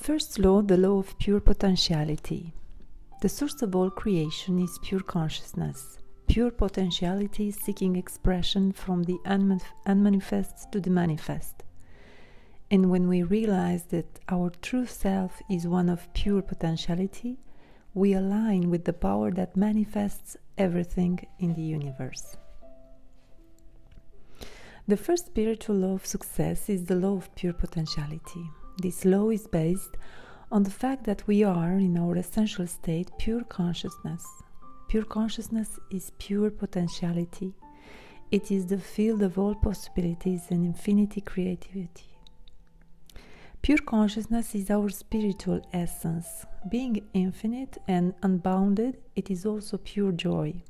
first law, the law of pure potentiality. The source of all creation is pure consciousness. Pure potentiality is seeking expression from the unmanifest to the manifest. And when we realize that our true self is one of pure potentiality, we align with the power that manifests everything in the universe. The first spiritual law of success is the law of pure potentiality. This law is based on the fact that we are, in our essential state, pure consciousness. Pure consciousness is pure potentiality. It is the field of all possibilities and infinity creativity. Pure consciousness is our spiritual essence. Being infinite and unbounded, it is also pure joy.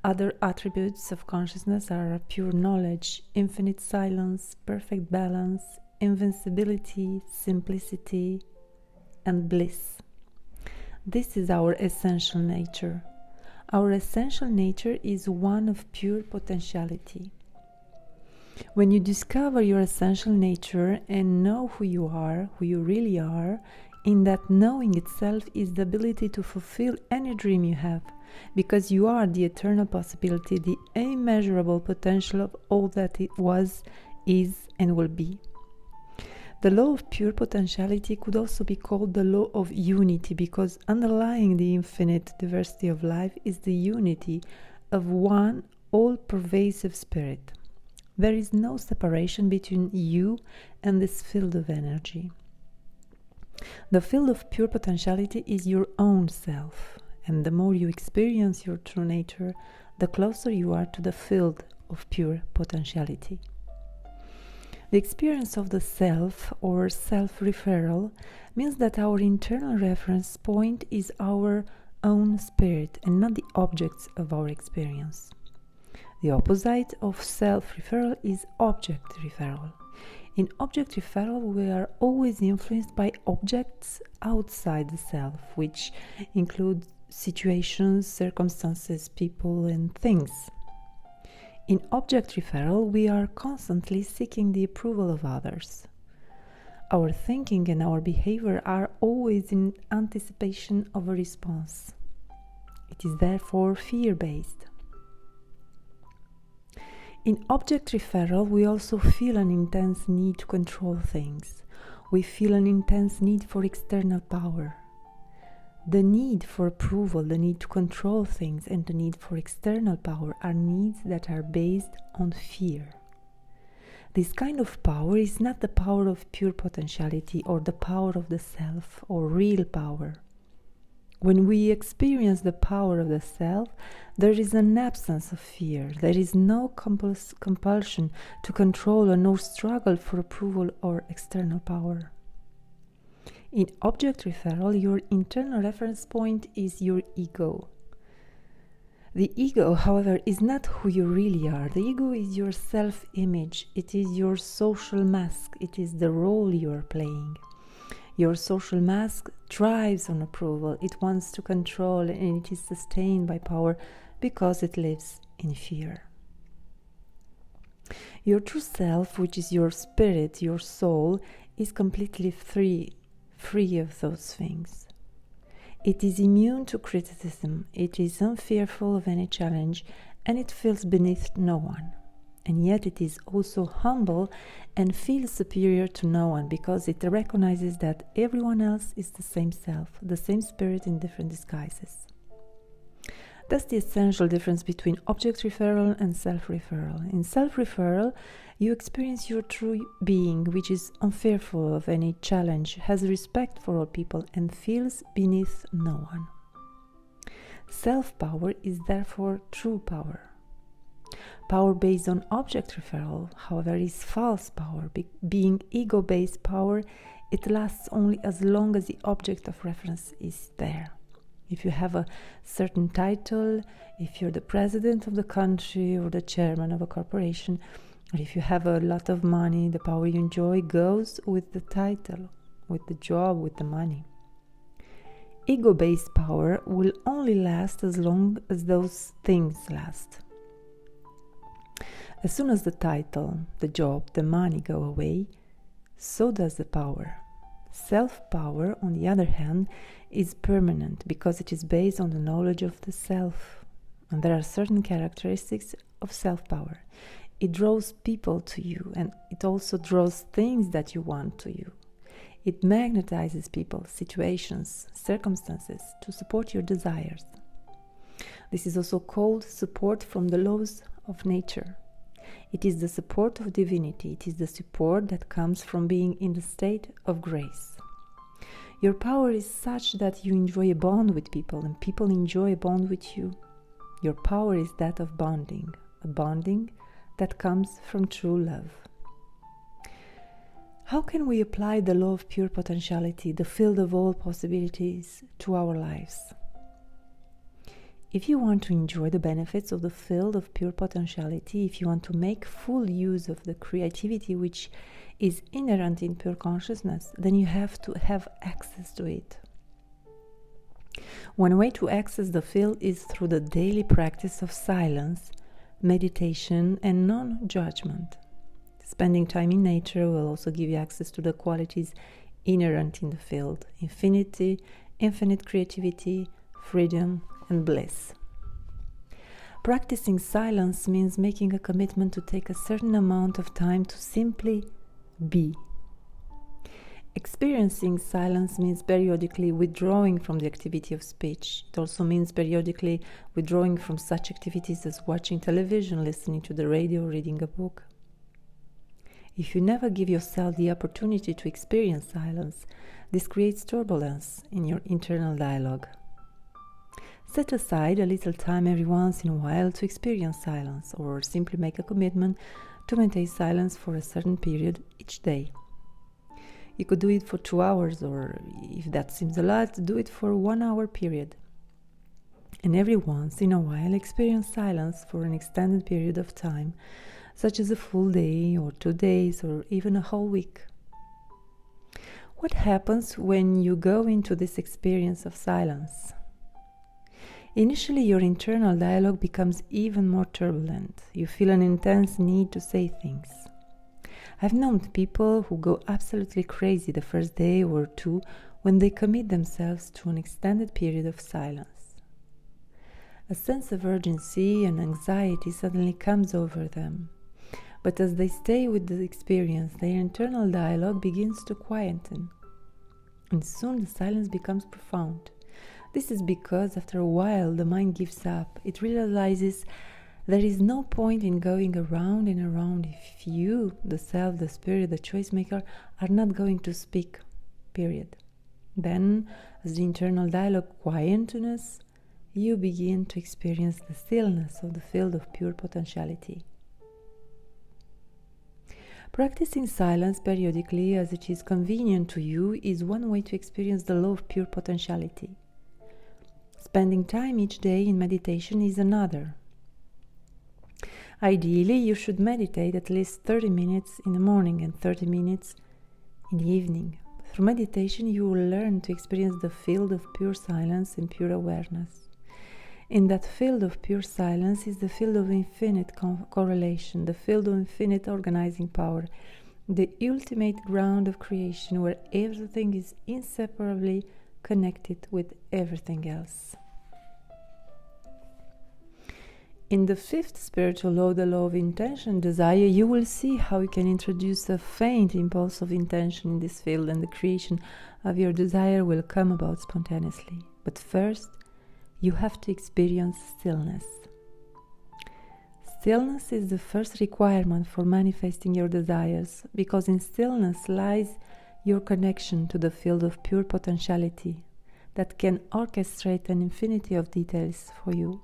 Other attributes of consciousness are pure knowledge, infinite silence, perfect balance, invincibility, simplicity, and bliss. This is our essential nature. Our essential nature is one of pure potentiality. When you discover your essential nature and know who you really are, in that knowing itself is the ability to fulfill any dream you have, because you are the eternal possibility, the immeasurable potential of all that it was, is, and will be. The law of pure potentiality could also be called the law of unity, because underlying the infinite diversity of life is the unity of one all-pervasive spirit. There is no separation between you and this field of energy. The field of pure potentiality is your own self, and the more you experience your true nature, the closer you are to the field of pure potentiality. The experience of the self, or self-referral, means that our internal reference point is our own spirit and not the objects of our experience. The opposite of self-referral is object referral. In object referral, we are always influenced by objects outside the self, which include situations, circumstances, people, and things. In object referral, we are constantly seeking the approval of others. Our thinking and our behavior are always in anticipation of a response. It is therefore fear-based. In object referral, we also feel an intense need to control things. We feel an intense need for external power. The need for approval, the need to control things, and the need for external power are needs that are based on fear. This kind of power is not the power of pure potentiality or the power of the self or real power. When we experience the power of the self, there is an absence of fear. There is no compulsion to control or no struggle for approval or external power. In object referral, your internal reference point is your ego. The ego, however, is not who you really are. The ego is your self-image. It is your social mask. It is the role you are playing. Your social mask thrives on approval. It wants to control, and it is sustained by power because it lives in fear. Your true self, which is your spirit, your soul, is completely free of those things. It is immune to criticism, it is unfearful of any challenge, and it feels beneath no one. And yet it is also humble and feels superior to no one, because it recognizes that everyone else is the same self, the same spirit in different disguises. That's the essential difference between object referral and self-referral. In self-referral, you experience your true being, which is unfearful of any challenge, has respect for all people, and feels beneath no one. Self-power is therefore true power. Power based on object referral, however, is false power. Being ego-based power, it lasts only as long as the object of reference is there. If you have a certain title, if you're the president of the country or the chairman of a corporation, or if you have a lot of money, the power you enjoy goes with the title, with the job, with the money. Ego-based power will only last as long as those things last. As soon as the title, the job, the money go away, so does the power. Self-power, on the other hand, is permanent because it is based on the knowledge of the self. And there are certain characteristics of self-power. It draws people to you, and it also draws things that you want to you. It magnetizes people, situations, circumstances to support your desires. This is also called support from the laws of nature. It is the support of divinity. It is the support that comes from being in the state of grace. Your power is such that you enjoy a bond with people, and people enjoy a bond with you. Your power is that of bonding, a bonding that comes from true love. How can we apply the law of pure potentiality, the field of all possibilities, to our lives? If you want to enjoy the benefits of the field of pure potentiality, if you want to make full use of the creativity which is inherent in pure consciousness, then you have to have access to it. One way to access the field is through the daily practice of silence, meditation, and non-judgment. Spending time in nature will also give you access to the qualities inherent in the field: infinity, infinite creativity, freedom, and bliss. Practicing silence means making a commitment to take a certain amount of time to simply be. Experiencing silence means periodically withdrawing from the activity of speech. It also means periodically withdrawing from such activities as watching television, listening to the radio, reading a book. If you never give yourself the opportunity to experience silence, this creates turbulence in your internal dialogue. Set aside a little time every once in a while to experience silence, or simply make a commitment to maintain silence for a certain period each day. You could do it for 2 hours, or if that seems a lot, do it for a 1 hour period. And every once in a while, experience silence for an extended period of time, such as a full day, or 2 days, or even a whole week. What happens when you go into this experience of silence? Initially, your internal dialogue becomes even more turbulent. You feel an intense need to say things. I've known people who go absolutely crazy the first day or two when they commit themselves to an extended period of silence. A sense of urgency and anxiety suddenly comes over them. But as they stay with the experience, their internal dialogue begins to quieten. And soon the silence becomes profound. This is because after a while the mind gives up. It realizes there is no point in going around and around if you, the self, the spirit, the choice maker, are not going to speak, period. Then, as the internal dialogue quietness, you begin to experience the stillness of the field of pure potentiality. Practicing silence periodically as it is convenient to you is one way to experience the law of pure potentiality. Spending time each day in meditation is another. Ideally, you should meditate at least 30 minutes in the morning and 30 minutes in the evening. Through meditation, you will learn to experience the field of pure silence and pure awareness. In that field of pure silence is the field of infinite correlation, the field of infinite organizing power, the ultimate ground of creation where everything is inseparably connected with everything else. In the fifth spiritual law, the law of intention, desire, you will see how you can introduce a faint impulse of intention in this field, and the creation of your desire will come about spontaneously. But first, you have to experience stillness. Stillness is the first requirement for manifesting your desires, because in stillness lies your connection to the field of pure potentiality that can orchestrate an infinity of details for you.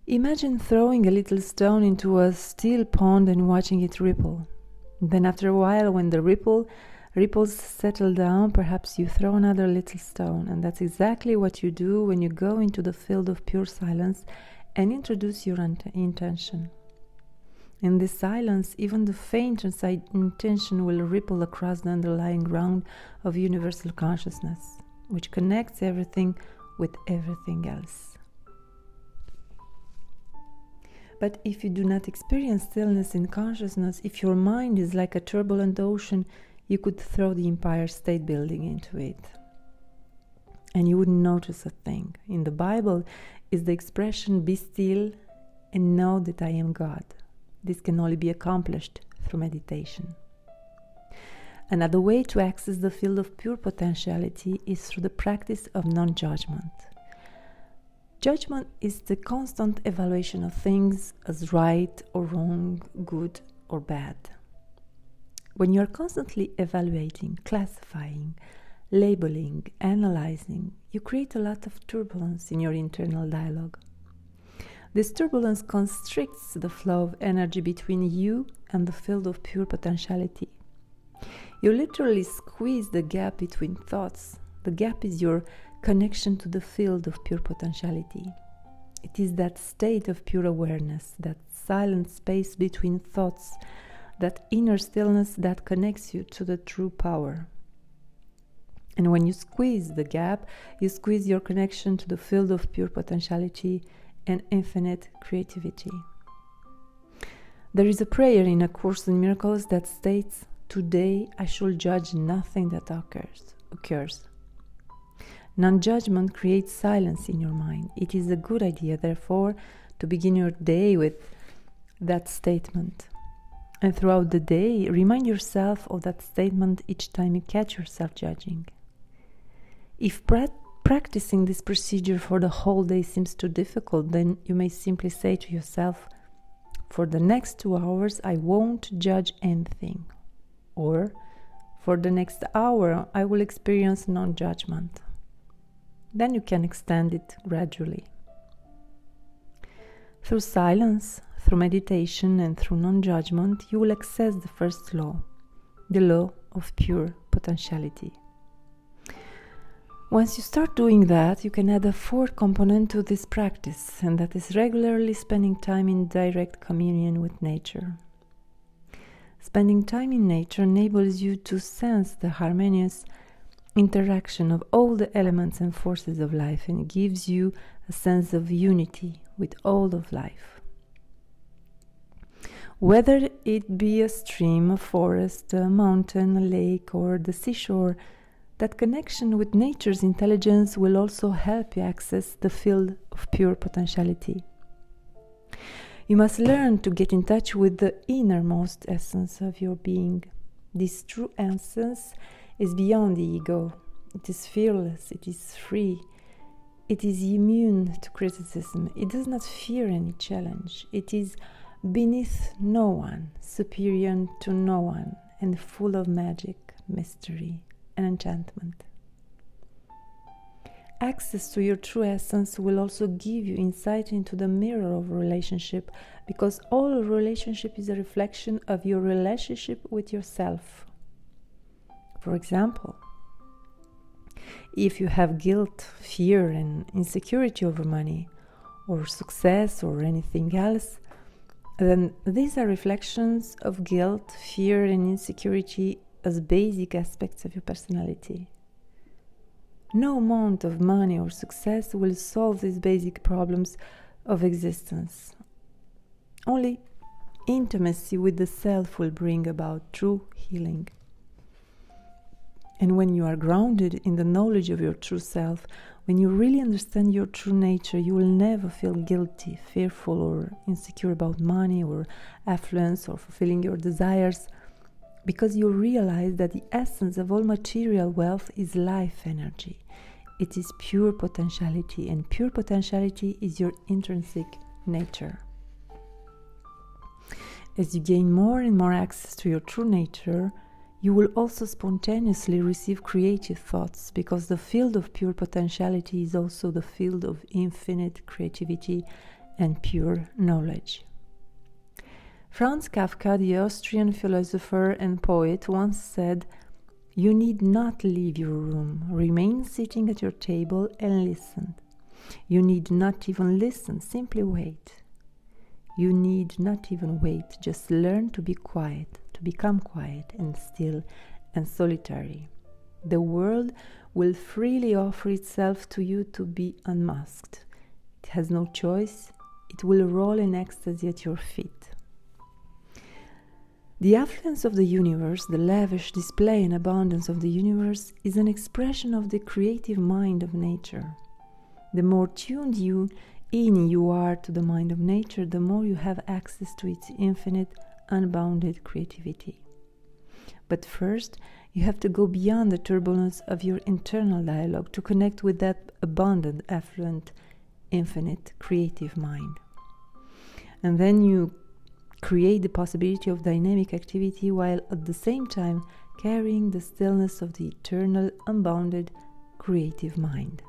Imagine throwing a little stone into a still pond and watching it ripple. Then after a while, when the ripples settle down, perhaps you throw another little stone, and that's exactly what you do when you go into the field of pure silence and introduce your intention. In this silence, even the faintest intention will ripple across the underlying ground of universal consciousness, which connects everything with everything else. But if you do not experience stillness in consciousness, if your mind is like a turbulent ocean, you could throw the Empire State Building into it, and you wouldn't notice a thing. In the Bible is the expression, "Be still and know that I am God." This can only be accomplished through meditation. Another way to access the field of pure potentiality is through the practice of non-judgment. Judgment is the constant evaluation of things as right or wrong, good or bad. When you are constantly evaluating, classifying, labeling, analyzing, you create a lot of turbulence in your internal dialogue. This turbulence constricts the flow of energy between you and the field of pure potentiality. You literally squeeze the gap between thoughts. The gap is your connection to the field of pure potentiality. It is that state of pure awareness, that silent space between thoughts, that inner stillness that connects you to the true power. And when you squeeze the gap, you squeeze your connection to the field of pure potentiality and infinite creativity. There is a prayer in A Course in Miracles that states, "Today I shall judge nothing that occurs." Non-judgment creates silence in your mind. It is a good idea, therefore, to begin your day with that statement. And throughout the day, remind yourself of that statement each time you catch yourself judging. If practicing this procedure for the whole day seems too difficult, then you may simply say to yourself, "For the next 2 hours, I won't judge anything." Or, "For the next hour, I will experience non-judgment." Then you can extend it gradually. Through silence, through meditation, and through non-judgment, you will access the first law, the law of pure potentiality. Once you start doing that, you can add a fourth component to this practice, and that is regularly spending time in direct communion with nature. Spending time in nature enables you to sense the harmonious interaction of all the elements and forces of life, and gives you a sense of unity with all of life. Whether it be a stream, a forest, a mountain, a lake, or the seashore, that connection with nature's intelligence will also help you access the field of pure potentiality. You must learn to get in touch with the innermost essence of your being. This true essence is beyond the ego. It is fearless, it is free, it is immune to criticism, it does not fear any challenge, it is beneath no one, superior to no one, and full of magic, mystery, and enchantment. Access to your true essence will also give you insight into the mirror of relationship, because all relationship is a reflection of your relationship with yourself. For example, if you have guilt, fear, and insecurity over money, or success, or anything else, then these are reflections of guilt, fear, and insecurity as basic aspects of your personality. No amount of money or success will solve these basic problems of existence. Only intimacy with the self will bring about true healing. And when you are grounded in the knowledge of your true self, when you really understand your true nature, you will never feel guilty, fearful, or insecure about money or affluence or fulfilling your desires, because you realize that the essence of all material wealth is life energy. It is pure potentiality, and pure potentiality is your intrinsic nature. As you gain more and more access to your true nature, you will also spontaneously receive creative thoughts, because the field of pure potentiality is also the field of infinite creativity and pure knowledge. Franz Kafka, the Austrian philosopher and poet, once said, "You need not leave your room. Remain sitting at your table and listen. You need not even listen, simply wait. You need not even wait, just learn to be quiet, to become quiet and still and solitary. The world will freely offer itself to you to be unmasked. It has no choice. It will roll in ecstasy at your feet." The affluence of the universe, the lavish display and abundance of the universe, is an expression of the creative mind of nature. The more tuned you are to the mind of nature, the more you have access to its infinite, unbounded creativity. But first, you have to go beyond the turbulence of your internal dialogue to connect with that abundant, affluent, infinite, creative mind. And then you create the possibility of dynamic activity while at the same time carrying the stillness of the eternal, unbounded, creative mind.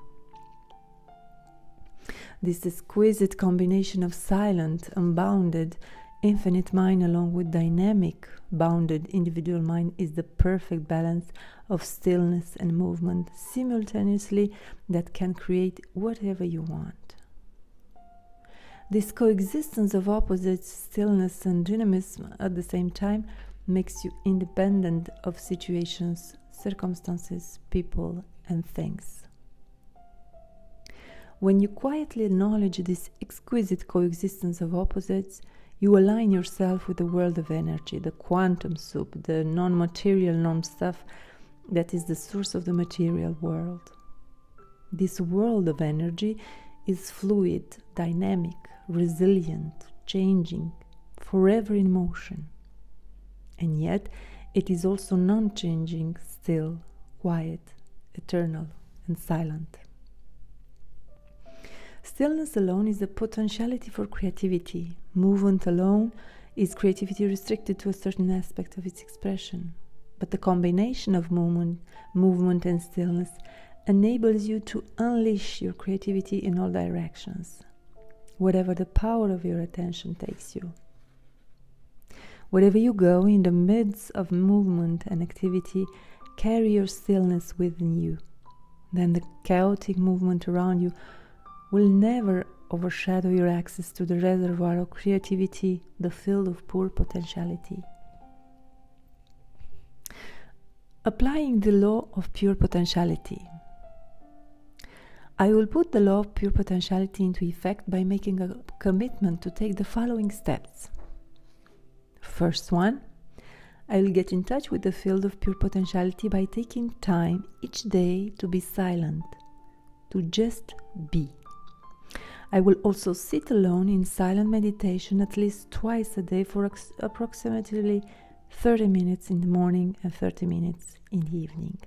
This exquisite combination of silent, unbounded, infinite mind along with dynamic, bounded individual mind is the perfect balance of stillness and movement simultaneously that can create whatever you want. This coexistence of opposites, stillness and dynamism at the same time, makes you independent of situations, circumstances, people, and things. When you quietly acknowledge this exquisite coexistence of opposites, you align yourself with the world of energy, the quantum soup, the non-material non-stuff that is the source of the material world. This world of energy is fluid, dynamic, resilient, changing, forever in motion. And yet, it is also non-changing, still, quiet, eternal, and silent. Stillness alone is the potentiality for creativity. Movement alone is creativity restricted to a certain aspect of its expression. But the combination of movement and stillness enables you to unleash your creativity in all directions, wherever the power of your attention takes you. Wherever you go, in the midst of movement and activity, carry your stillness within you. Then the chaotic movement around you will never overshadow your access to the reservoir of creativity, the field of pure potentiality. Applying the law of pure potentiality. I will put the law of pure potentiality into effect by making a commitment to take the following steps. First one, I will get in touch with the field of pure potentiality by taking time each day to be silent, to just be. I will also sit alone in silent meditation at least twice a day for approximately 30 minutes in the morning and 30 minutes in the evening.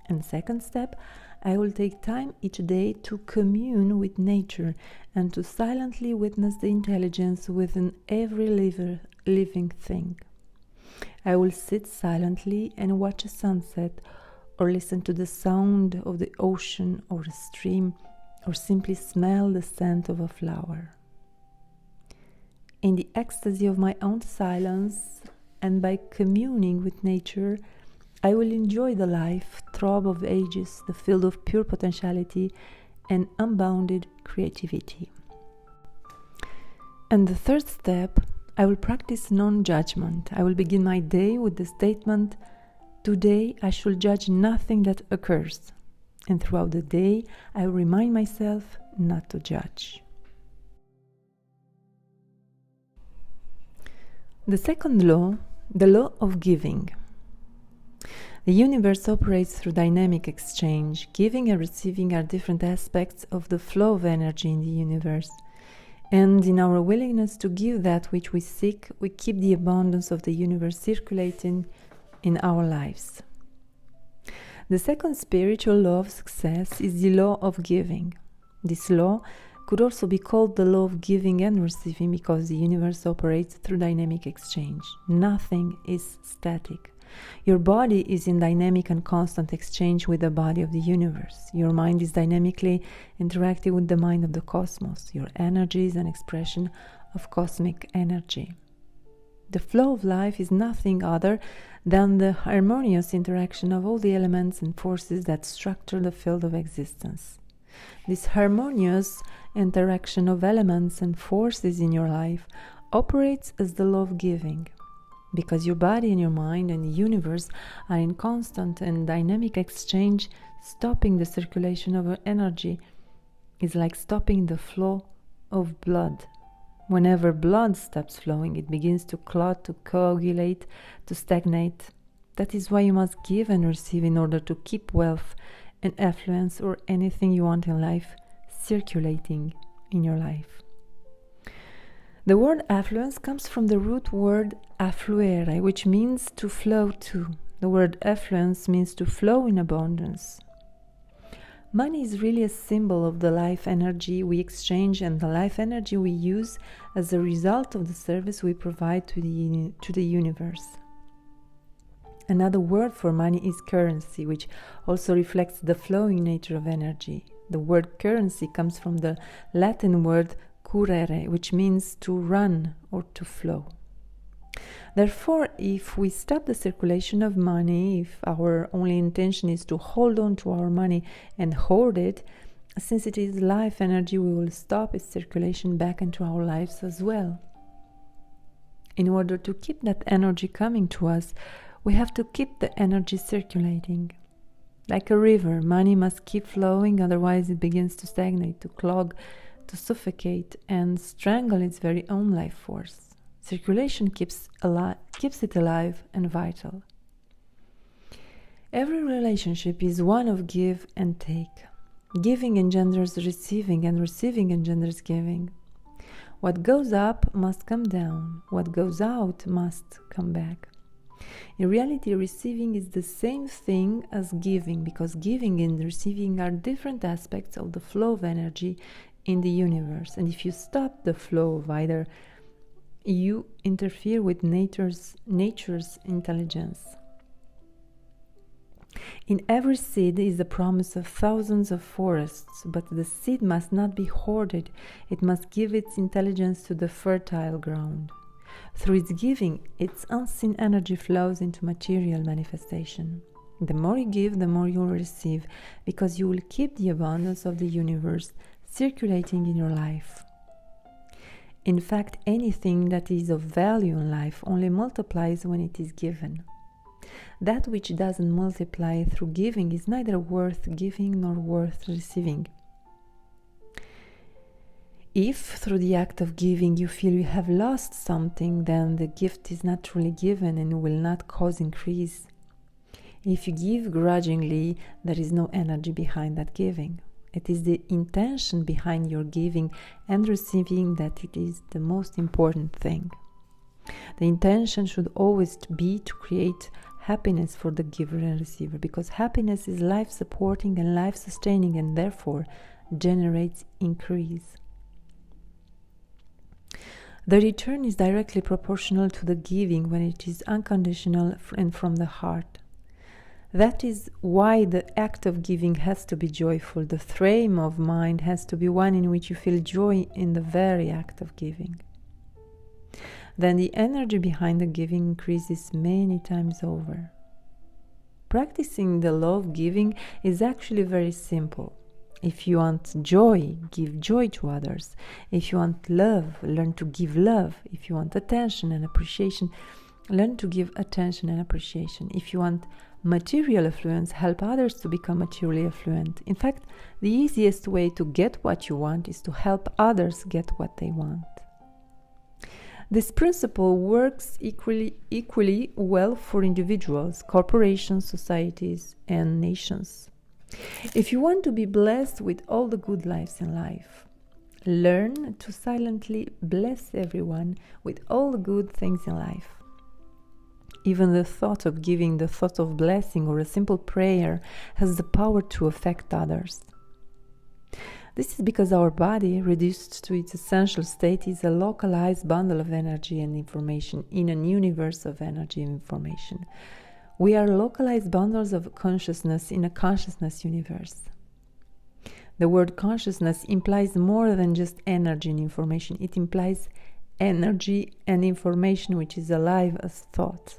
And second step, I will take time each day to commune with nature and to silently witness the intelligence within every living thing. I will sit silently and watch a sunset, or listen to the sound of the ocean or a stream, or simply smell the scent of a flower. In the ecstasy of my own silence and by communing with nature, I will enjoy the life throb of ages, the field of pure potentiality and unbounded creativity. And the third step, I will practice non-judgment. I will begin my day with the statement, "Today I shall judge nothing that occurs." And throughout the day, I will remind myself not to judge. The second law, the law of giving. The universe operates through dynamic exchange. Giving and receiving are different aspects of the flow of energy in the universe. And in our willingness to give that which we seek, we keep the abundance of the universe circulating in our lives. The second spiritual law of success is the law of giving. This law could also be called the law of giving and receiving because the universe operates through dynamic exchange. Nothing is static. Your body is in dynamic and constant exchange with the body of the universe. Your mind is dynamically interacting with the mind of the cosmos. Your energy is an expression of cosmic energy. The flow of life is nothing other than the harmonious interaction of all the elements and forces that structure the field of existence. This harmonious interaction of elements and forces in your life operates as the law of giving. Because your body and your mind and the universe are in constant and dynamic exchange, stopping the circulation of energy is like stopping the flow of blood. Whenever blood stops flowing, it begins to clot, to coagulate, to stagnate. That is why you must give and receive in order to keep wealth and affluence or anything you want in life circulating in your life. The word affluence comes from the root word affluere, which means to flow to. The word affluence means to flow in abundance. Money is really a symbol of the life energy we exchange and the life energy we use as a result of the service we provide to the universe. Another word for money is currency, which also reflects the flowing nature of energy. The word currency comes from the Latin word currere, which means to run or to flow. Therefore, if we stop the circulation of money, if our only intention is to hold on to our money and hoard it, since it is life energy, we will stop its circulation back into our lives as well. In order to keep that energy coming to us, we have to keep the energy circulating. Like a river, money must keep flowing, otherwise it begins to stagnate, to clog, to suffocate, and strangle its very own life force. Circulation keeps it alive and vital. Every relationship is one of give and take. Giving engenders receiving, and receiving engenders giving. What goes up must come down. What goes out must come back. In reality, receiving is the same thing as giving, because giving and receiving are different aspects of the flow of energy in the universe. And if you stop the flow of either, you interfere with nature's intelligence. In every seed is the promise of thousands of forests, but the seed must not be hoarded. It must give its intelligence to the fertile ground. Through its giving, its unseen energy flows into material manifestation. The more you give, the more you will receive, because you will keep the abundance of the universe circulating in your life. In fact, anything that is of value in life only multiplies when it is given. That which doesn't multiply through giving is neither worth giving nor worth receiving. If through the act of giving you feel you have lost something, then the gift is not truly given and will not cause increase. If you give grudgingly, there is no energy behind that giving. It is the intention behind your giving and receiving that it is the most important thing. The intention should always be to create happiness for the giver and receiver, because happiness is life-supporting and life-sustaining and therefore generates increase. The return is directly proportional to the giving when it is unconditional and from the heart. That is why the act of giving has to be joyful. The frame of mind has to be one in which you feel joy in the very act of giving. Then the energy behind the giving increases many times over. Practicing the law of giving is actually very simple. If you want joy, give joy to others. If you want love, learn to give love. If you want attention and appreciation, learn to give attention and appreciation. If you want material affluence, help others to become materially affluent. In fact, the easiest way to get what you want is to help others get what they want. This principle works equally well for individuals, corporations, societies, and nations. If you want to be blessed with all the good lives in life, learn to silently bless everyone with all the good things in life. Even the thought of giving, the thought of blessing, or a simple prayer has the power to affect others. This is because our body, reduced to its essential state, is a localized bundle of energy and information in an universe of energy and information. We are localized bundles of consciousness in a consciousness universe. The word consciousness implies more than just energy and information. It implies energy and information which is alive as thought.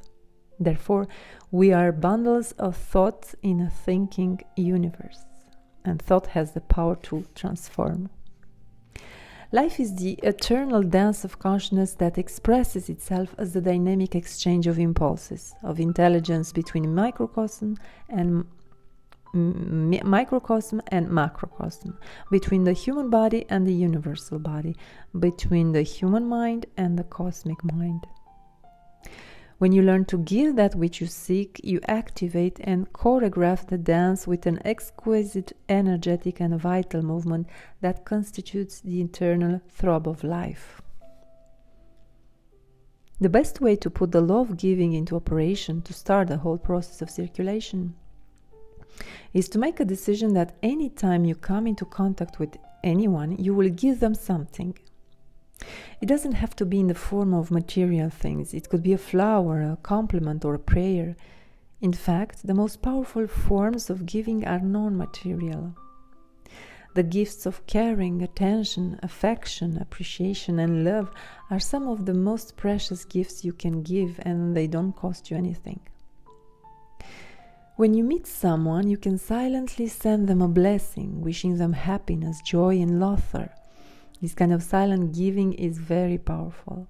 Therefore, we are bundles of thoughts in a thinking universe, and thought has the power to transform. Life is the eternal dance of consciousness that expresses itself as the dynamic exchange of impulses, of intelligence between microcosm and microcosm and macrocosm, between the human body and the universal body, between the human mind and the cosmic mind. When you learn to give that which you seek, you activate and choreograph the dance with an exquisite, energetic, and vital movement that constitutes the internal throb of life. The best way to put the law of giving into operation to start the whole process of circulation is to make a decision that any time you come into contact with anyone, you will give them something. It doesn't have to be in the form of material things. It could be a flower, a compliment, or a prayer. In fact, the most powerful forms of giving are non-material. The gifts of caring, attention, affection, appreciation, and love are some of the most precious gifts you can give, and they don't cost you anything. When you meet someone, you can silently send them a blessing, wishing them happiness, joy, and laughter. This kind of silent giving is very powerful.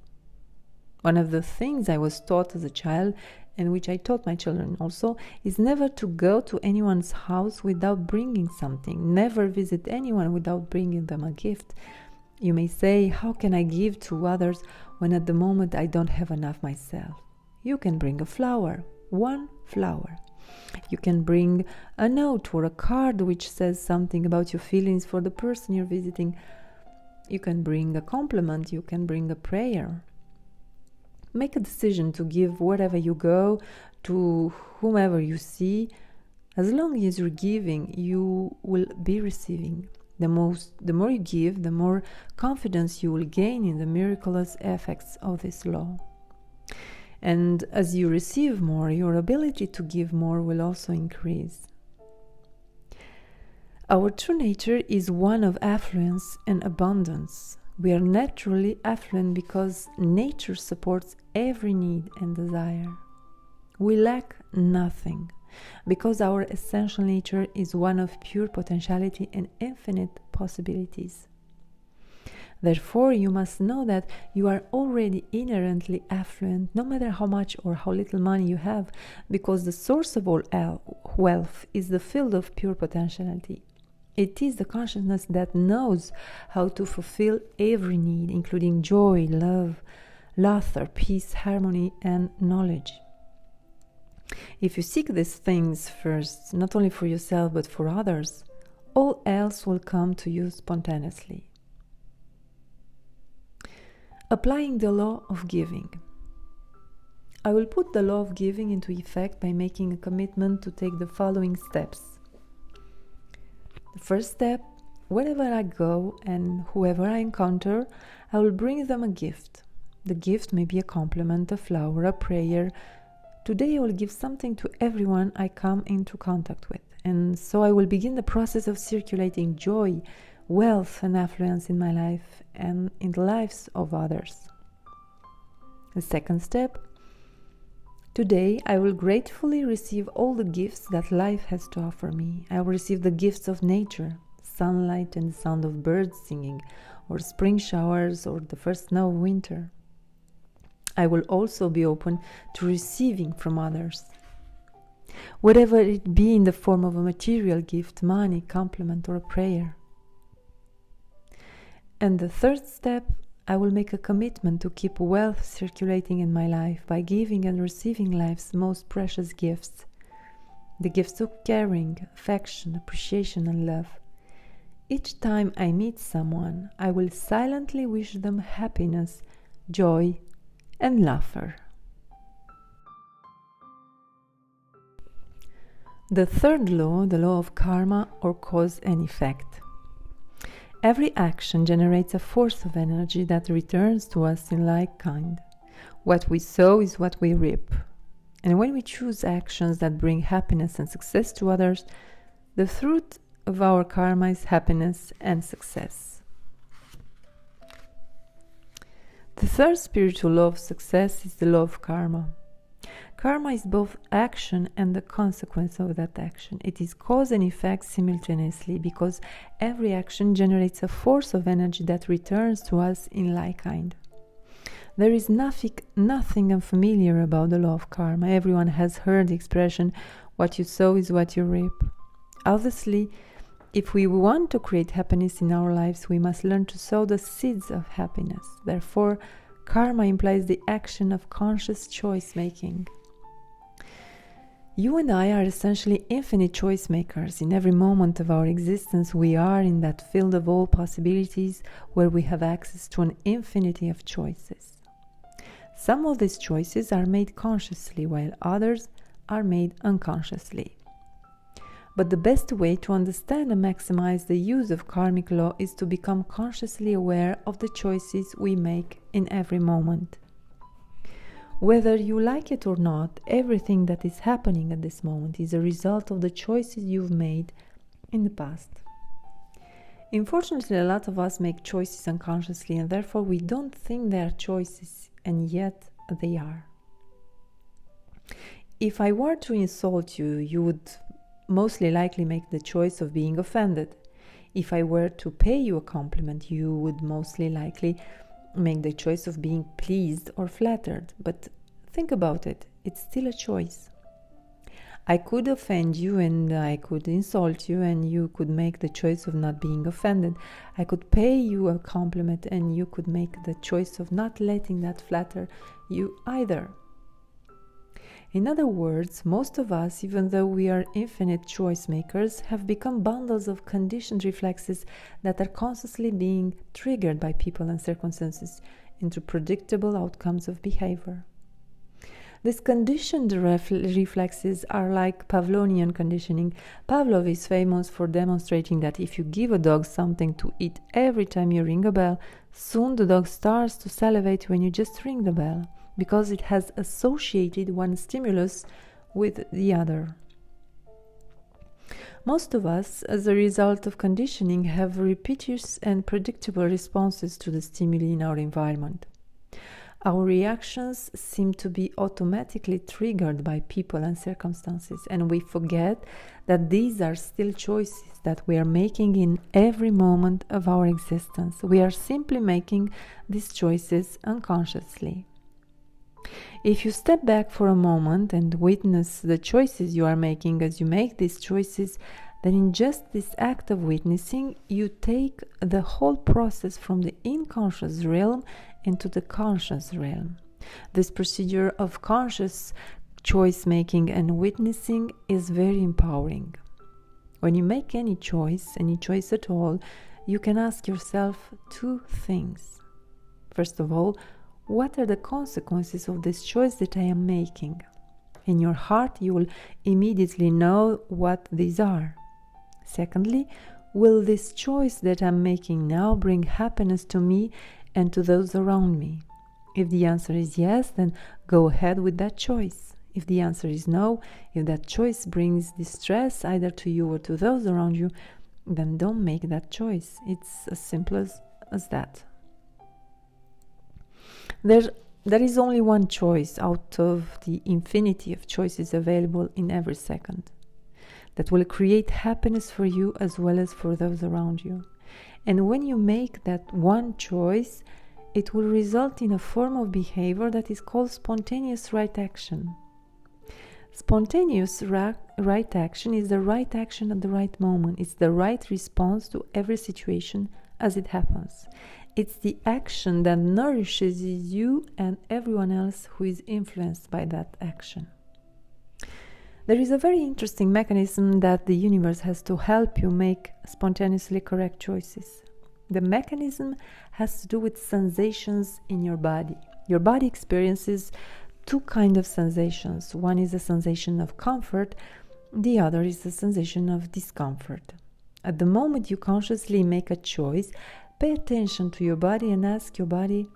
One of the things I was taught as a child, and which I taught my children also, is never to go to anyone's house without bringing something. Never visit anyone without bringing them a gift. You may say, how can I give to others when at the moment I don't have enough myself? You can bring a flower, one flower. You can bring a note or a card which says something about your feelings for the person you're visiting. You can bring a compliment, you can bring a prayer. Make a decision to give wherever you go, to whomever you see. As long as you're giving, you will be receiving. The more you give, the more confidence you will gain in the miraculous effects of this law. And as you receive more, your ability to give more will also increase. Our true nature is one of affluence and abundance. We are naturally affluent because nature supports every need and desire. We lack nothing because our essential nature is one of pure potentiality and infinite possibilities. Therefore, you must know that you are already inherently affluent, no matter how much or how little money you have, because the source of all wealth is the field of pure potentiality. It is the consciousness that knows how to fulfill every need, including joy, love, laughter, peace, harmony, and knowledge. If you seek these things first, not only for yourself but for others, all else will come to you spontaneously. Applying the law of giving. I will put the law of giving into effect by making a commitment to take the following steps. The first step, wherever I go and whoever I encounter, I will bring them a gift. The gift may be a compliment, a flower, a prayer. Today I will give something to everyone I come into contact with. And so I will begin the process of circulating joy, wealth, and affluence in my life and in the lives of others. The second step, today I will gratefully receive all the gifts that life has to offer me. I will receive the gifts of nature, sunlight and the sound of birds singing, or spring showers, or the first snow of winter. I will also be open to receiving from others, whatever it be in the form of a material gift, money, compliment, or a prayer. And the third step, I will make a commitment to keep wealth circulating in my life by giving and receiving life's most precious gifts, the gifts of caring, affection, appreciation, and love. Each time I meet someone, I will silently wish them happiness, joy, and laughter. The third law, the law of karma, or cause and effect. Every action generates a force of energy that returns to us in like kind. What we sow is what we reap. And when we choose actions that bring happiness and success to others, the fruit of our karma is happiness and success. The third spiritual law of success is the law of karma. Karma is both action and the consequence of that action. It is cause and effect simultaneously because every action generates a force of energy that returns to us in like kind. There is nothing unfamiliar about the law of karma. Everyone has heard the expression, what you sow is what you reap. Obviously, if we want to create happiness in our lives, we must learn to sow the seeds of happiness. Therefore, karma implies the action of conscious choice making. You and I are essentially infinite choice makers. In every moment of our existence, we are in that field of all possibilities where we have access to an infinity of choices. Some of these choices are made consciously, while others are made unconsciously. But the best way to understand and maximize the use of karmic law is to become consciously aware of the choices we make in every moment. Whether you like it or not, everything that is happening at this moment is a result of the choices you've made in the past. Unfortunately, a lot of us make choices unconsciously, and therefore we don't think they are choices, and yet they are. If I were to insult you, you would mostly likely make the choice of being offended. If I were to pay you a compliment, you would mostly likely make the choice of being pleased or flattered. But think about it, it's still a choice. I could offend you and I could insult you, and you could make the choice of not being offended. I could pay you a compliment and you could make the choice of not letting that flatter you either. In other words, most of us, even though we are infinite choice makers, have become bundles of conditioned reflexes that are constantly being triggered by people and circumstances into predictable outcomes of behavior. These conditioned reflexes are like Pavlovian conditioning. Pavlov is famous for demonstrating that if you give a dog something to eat every time you ring a bell, soon the dog starts to salivate when you just ring the bell, because it has associated one stimulus with the other. Most of us, as a result of conditioning, have repeated and predictable responses to the stimuli in our environment. Our reactions seem to be automatically triggered by people and circumstances, and we forget that these are still choices that we are making in every moment of our existence. We are simply making these choices unconsciously. If you step back for a moment and witness the choices you are making as you make these choices, then in just this act of witnessing, you take the whole process from the unconscious realm into the conscious realm. This procedure of conscious choice making and witnessing is very empowering. When you make any choice at all, you can ask yourself two things. First of all, what are the consequences of this choice that I am making? In your heart, you will immediately know what these are. Secondly, will this choice that I'm making now bring happiness to me and to those around me? If the answer is yes, then go ahead with that choice. If the answer is no, if that choice brings distress either to you or to those around you, then don't make that choice. It's as simple as that. There is only one choice out of the infinity of choices available in every second that will create happiness for you as well as for those around you. And when you make that one choice, it will result in a form of behavior that is called spontaneous right action. Spontaneous right action is the right action at the right moment. It's the right response to every situation as it happens. It's the action that nourishes you and everyone else who is influenced by that action. There is a very interesting mechanism that the universe has to help you make spontaneously correct choices. The mechanism has to do with sensations in your body. Your body experiences two kinds of sensations. One is a sensation of comfort, the other is a sensation of discomfort. At the moment you consciously make a choice, pay attention to your body and ask your body,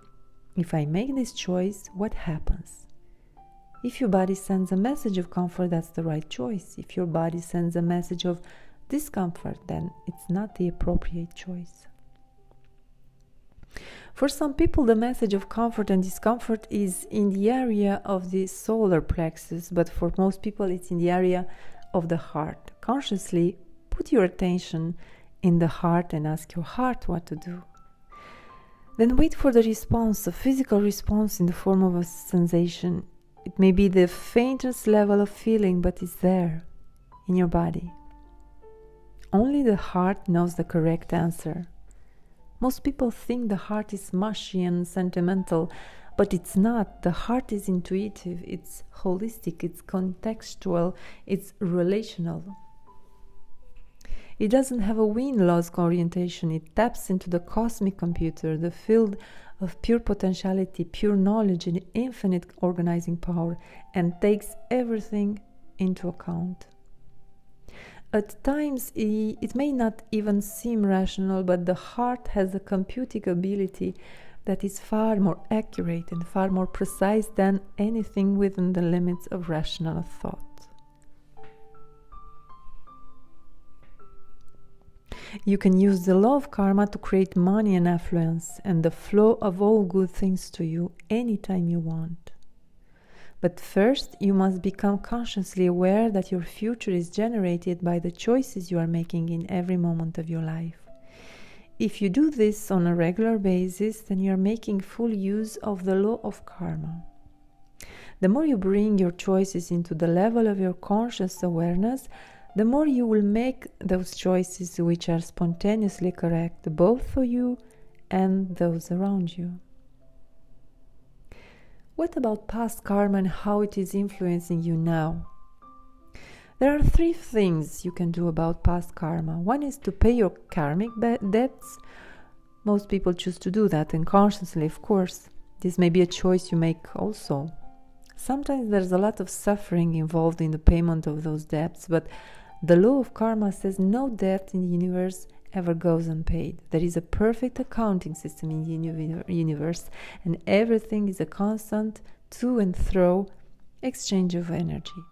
if I make this choice, what happens? If your body sends a message of comfort, that's the right choice. If your body sends a message of discomfort, then it's not the appropriate choice. For some people, the message of comfort and discomfort is in the area of the solar plexus, but for most people, it's in the area of the heart. Consciously put your attention in the heart and ask your heart what to do. Then wait for the response, a physical response in the form of a sensation. It may be the faintest level of feeling, but it's there in your body. Only the heart knows the correct answer. Most people think the heart is mushy and sentimental, but it's not. The heart is intuitive, it's holistic, it's contextual, it's relational. It doesn't have a win-loss orientation. It taps into the cosmic computer, the field of pure potentiality, pure knowledge, and infinite organizing power, and takes everything into account. At times, it may not even seem rational, but the heart has a computing ability that is far more accurate and far more precise than anything within the limits of rational thought. You can use the law of karma to create money and affluence and the flow of all good things to you anytime you want. But first, you must become consciously aware that your future is generated by the choices you are making in every moment of your life. If you do this on a regular basis, then you are making full use of the law of karma. The more you bring your choices into the level of your conscious awareness, the more you will make those choices which are spontaneously correct, both for you and those around you. What about past karma and how it is influencing you now? There are 3 things you can do about past karma. One is to pay your karmic debts. Most people choose to do that unconsciously, of course. This may be a choice you make also. Sometimes there's a lot of suffering involved in the payment of those debts, but the law of karma says no debt in the universe ever goes unpaid. There is a perfect accounting system in the universe, and everything is a constant to and fro exchange of energy.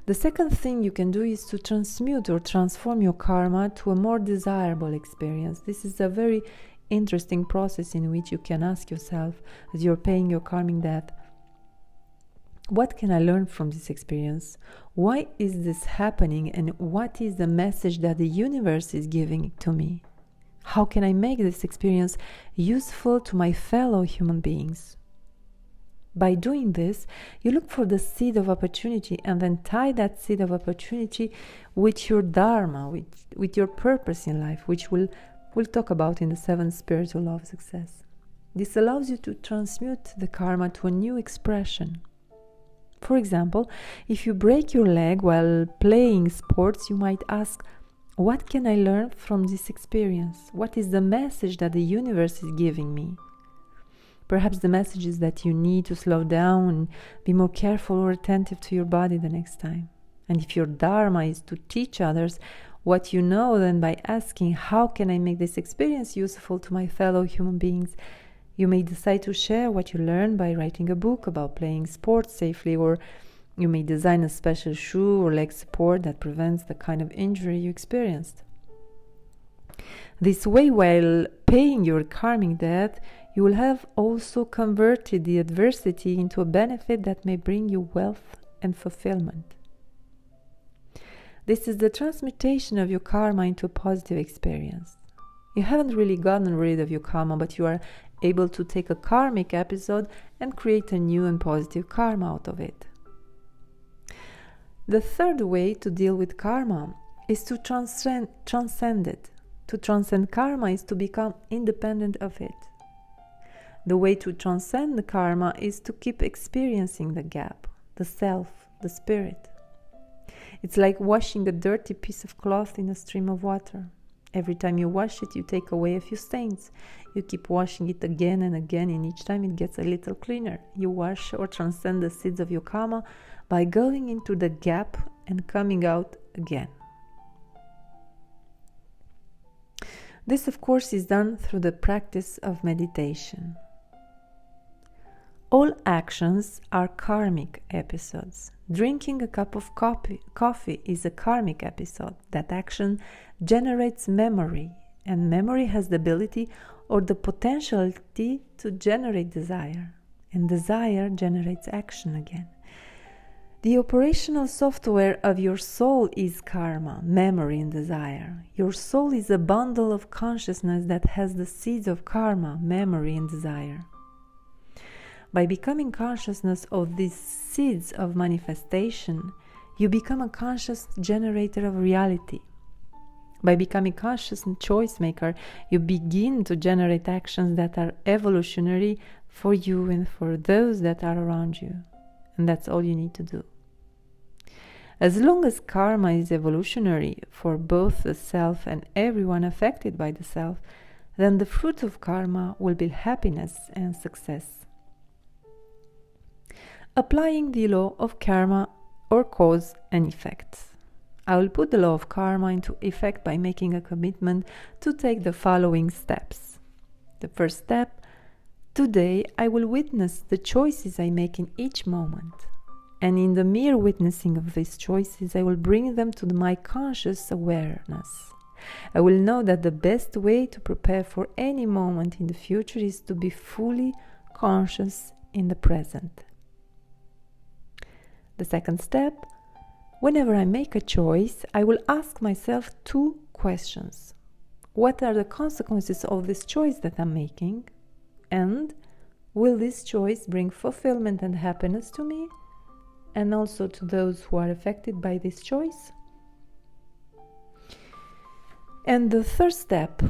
The second thing you can do is to transmute or transform your karma to a more desirable experience. This is a very interesting process in which you can ask yourself, as you're paying your karmic debt, what can I learn from this experience? Why is this happening, and what is the message that the universe is giving to me? How can I make this experience useful to my fellow human beings? By doing this, you look for the seed of opportunity and then tie that seed of opportunity with your Dharma, with your purpose in life, which we'll talk about in the 7th spiritual law of success. This allows you to transmute the karma to a new expression. For example, if you break your leg while playing sports, you might ask, what can I learn from this experience? What is the message that the universe is giving me? Perhaps the message is that you need to slow down and be more careful or attentive to your body the next time. And if your Dharma is to teach others what you know, then by asking, how can I make this experience useful to my fellow human beings? You may decide to share what you learned by writing a book about playing sports safely, or you may design a special shoe or leg support that prevents the kind of injury you experienced. This way, while paying your karmic debt, you will have also converted the adversity into a benefit that may bring you wealth and fulfillment. This is the transmutation of your karma into a positive experience. You haven't really gotten rid of your karma, but you are able to take a karmic episode and create a new and positive karma out of it. The third way to deal with karma is to transcend it. To transcend karma is to become independent of it. The way to transcend the karma is to keep experiencing the gap, the self, the spirit. It's like washing a dirty piece of cloth in a stream of water. Every time you wash it, you take away a few stains. You keep washing it again and again, and each time it gets a little cleaner. You wash or transcend the seeds of your karma by going into the gap and coming out again. This, of course, is done through the practice of meditation. All actions are karmic episodes. Drinking a cup of coffee is a karmic episode. That action generates memory, and memory has the ability or the potentiality to generate desire, and desire generates action again. The operational software of your soul is karma, memory, and desire. Your soul is a bundle of consciousness that has the seeds of karma, memory, and desire. By becoming consciousness of these seeds of manifestation, you become a conscious generator of reality. By becoming conscious and choice maker, you begin to generate actions that are evolutionary for you and for those that are around you. And that's all you need to do. As long as karma is evolutionary for both the self and everyone affected by the self, then the fruit of karma will be happiness and success. Applying the law of karma or cause and effect. I will put the law of karma into effect by making a commitment to take the following steps. The first step: today I will witness the choices I make in each moment. And in the mere witnessing of these choices, I will bring them to my conscious awareness. I will know that the best way to prepare for any moment in the future is to be fully conscious in the present. The second step: whenever I make a choice, I will ask myself 2 questions. What are the consequences of this choice that I'm making? And will this choice bring fulfillment and happiness to me, and also to those who are affected by this choice? And the third step: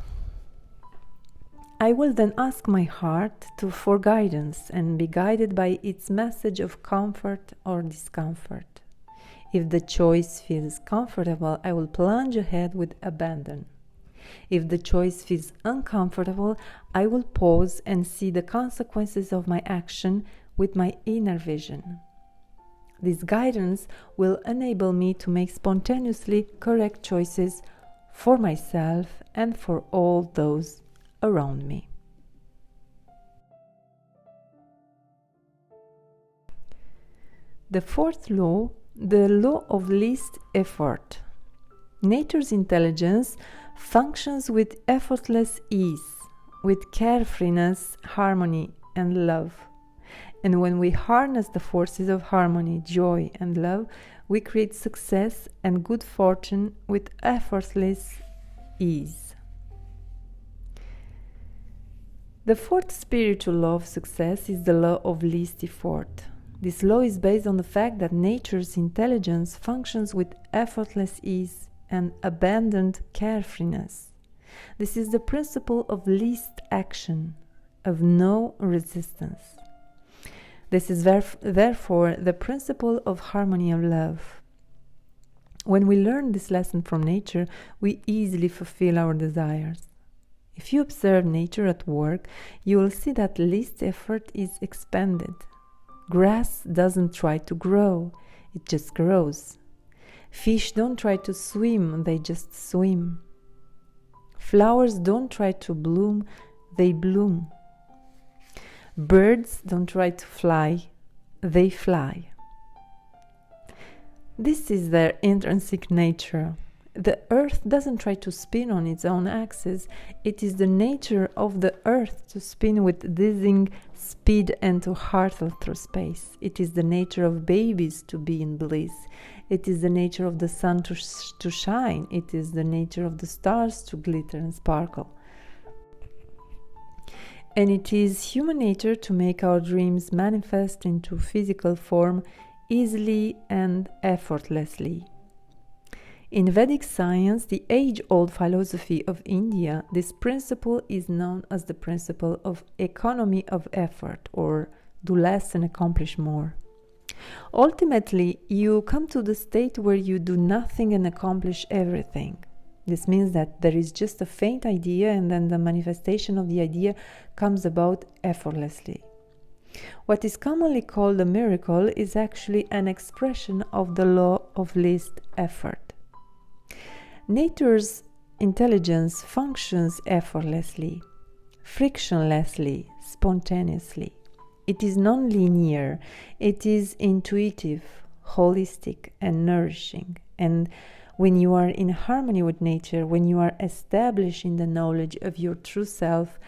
I will then ask my heart for guidance and be guided by its message of comfort or discomfort. If the choice feels comfortable, I will plunge ahead with abandon. If the choice feels uncomfortable, I will pause and see the consequences of my action with my inner vision. This guidance will enable me to make spontaneously correct choices for myself and for all those around me. The fourth law, the law of least effort. Nature's intelligence functions with effortless ease, with carefreeness, harmony, and love. And when we harness the forces of harmony, joy, and love, we create success and good fortune with effortless ease. The fourth spiritual law of success is the law of least effort. This law is based on the fact that nature's intelligence functions with effortless ease and abandoned carefreeness. This is the principle of least action, of no resistance. This is therefore the principle of harmony of love. When we learn this lesson from nature, we easily fulfill our desires. If you observe nature at work, you will see that least effort is expended. Grass doesn't try to grow, it just grows. Fish don't try to swim, they just swim. Flowers don't try to bloom, they bloom. Birds don't try to fly, they fly. This is their intrinsic nature. The earth doesn't try to spin on its own axis. It is the nature of the earth to spin with dizzying speed and to hurtle through space. It is the nature of babies to be in bliss. It is the nature of the sun to shine. It is the nature of the stars to glitter and sparkle. And it is human nature to make our dreams manifest into physical form easily and effortlessly. In Vedic science, the age-old philosophy of India, this principle is known as the principle of economy of effort, or do less and accomplish more. Ultimately, you come to the state where you do nothing and accomplish everything. This means that there is just a faint idea and then the manifestation of the idea comes about effortlessly. What is commonly called a miracle is actually an expression of the law of least effort. Nature's intelligence functions effortlessly, frictionlessly, spontaneously. It is non-linear, it is intuitive, holistic, and nourishing. And when you are in harmony with nature, when you are established in the knowledge of your true self,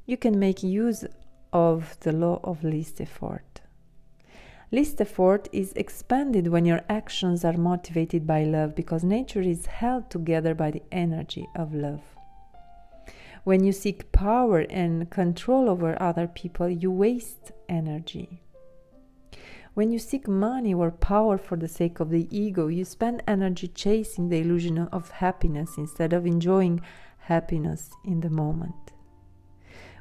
you can make use of the law of least effort. Least effort is expanded when your actions are motivated by love, because nature is held together by the energy of love. When you seek power and control over other people, you waste energy. When you seek money or power for the sake of the ego, you spend energy chasing the illusion of happiness instead of enjoying happiness in the moment.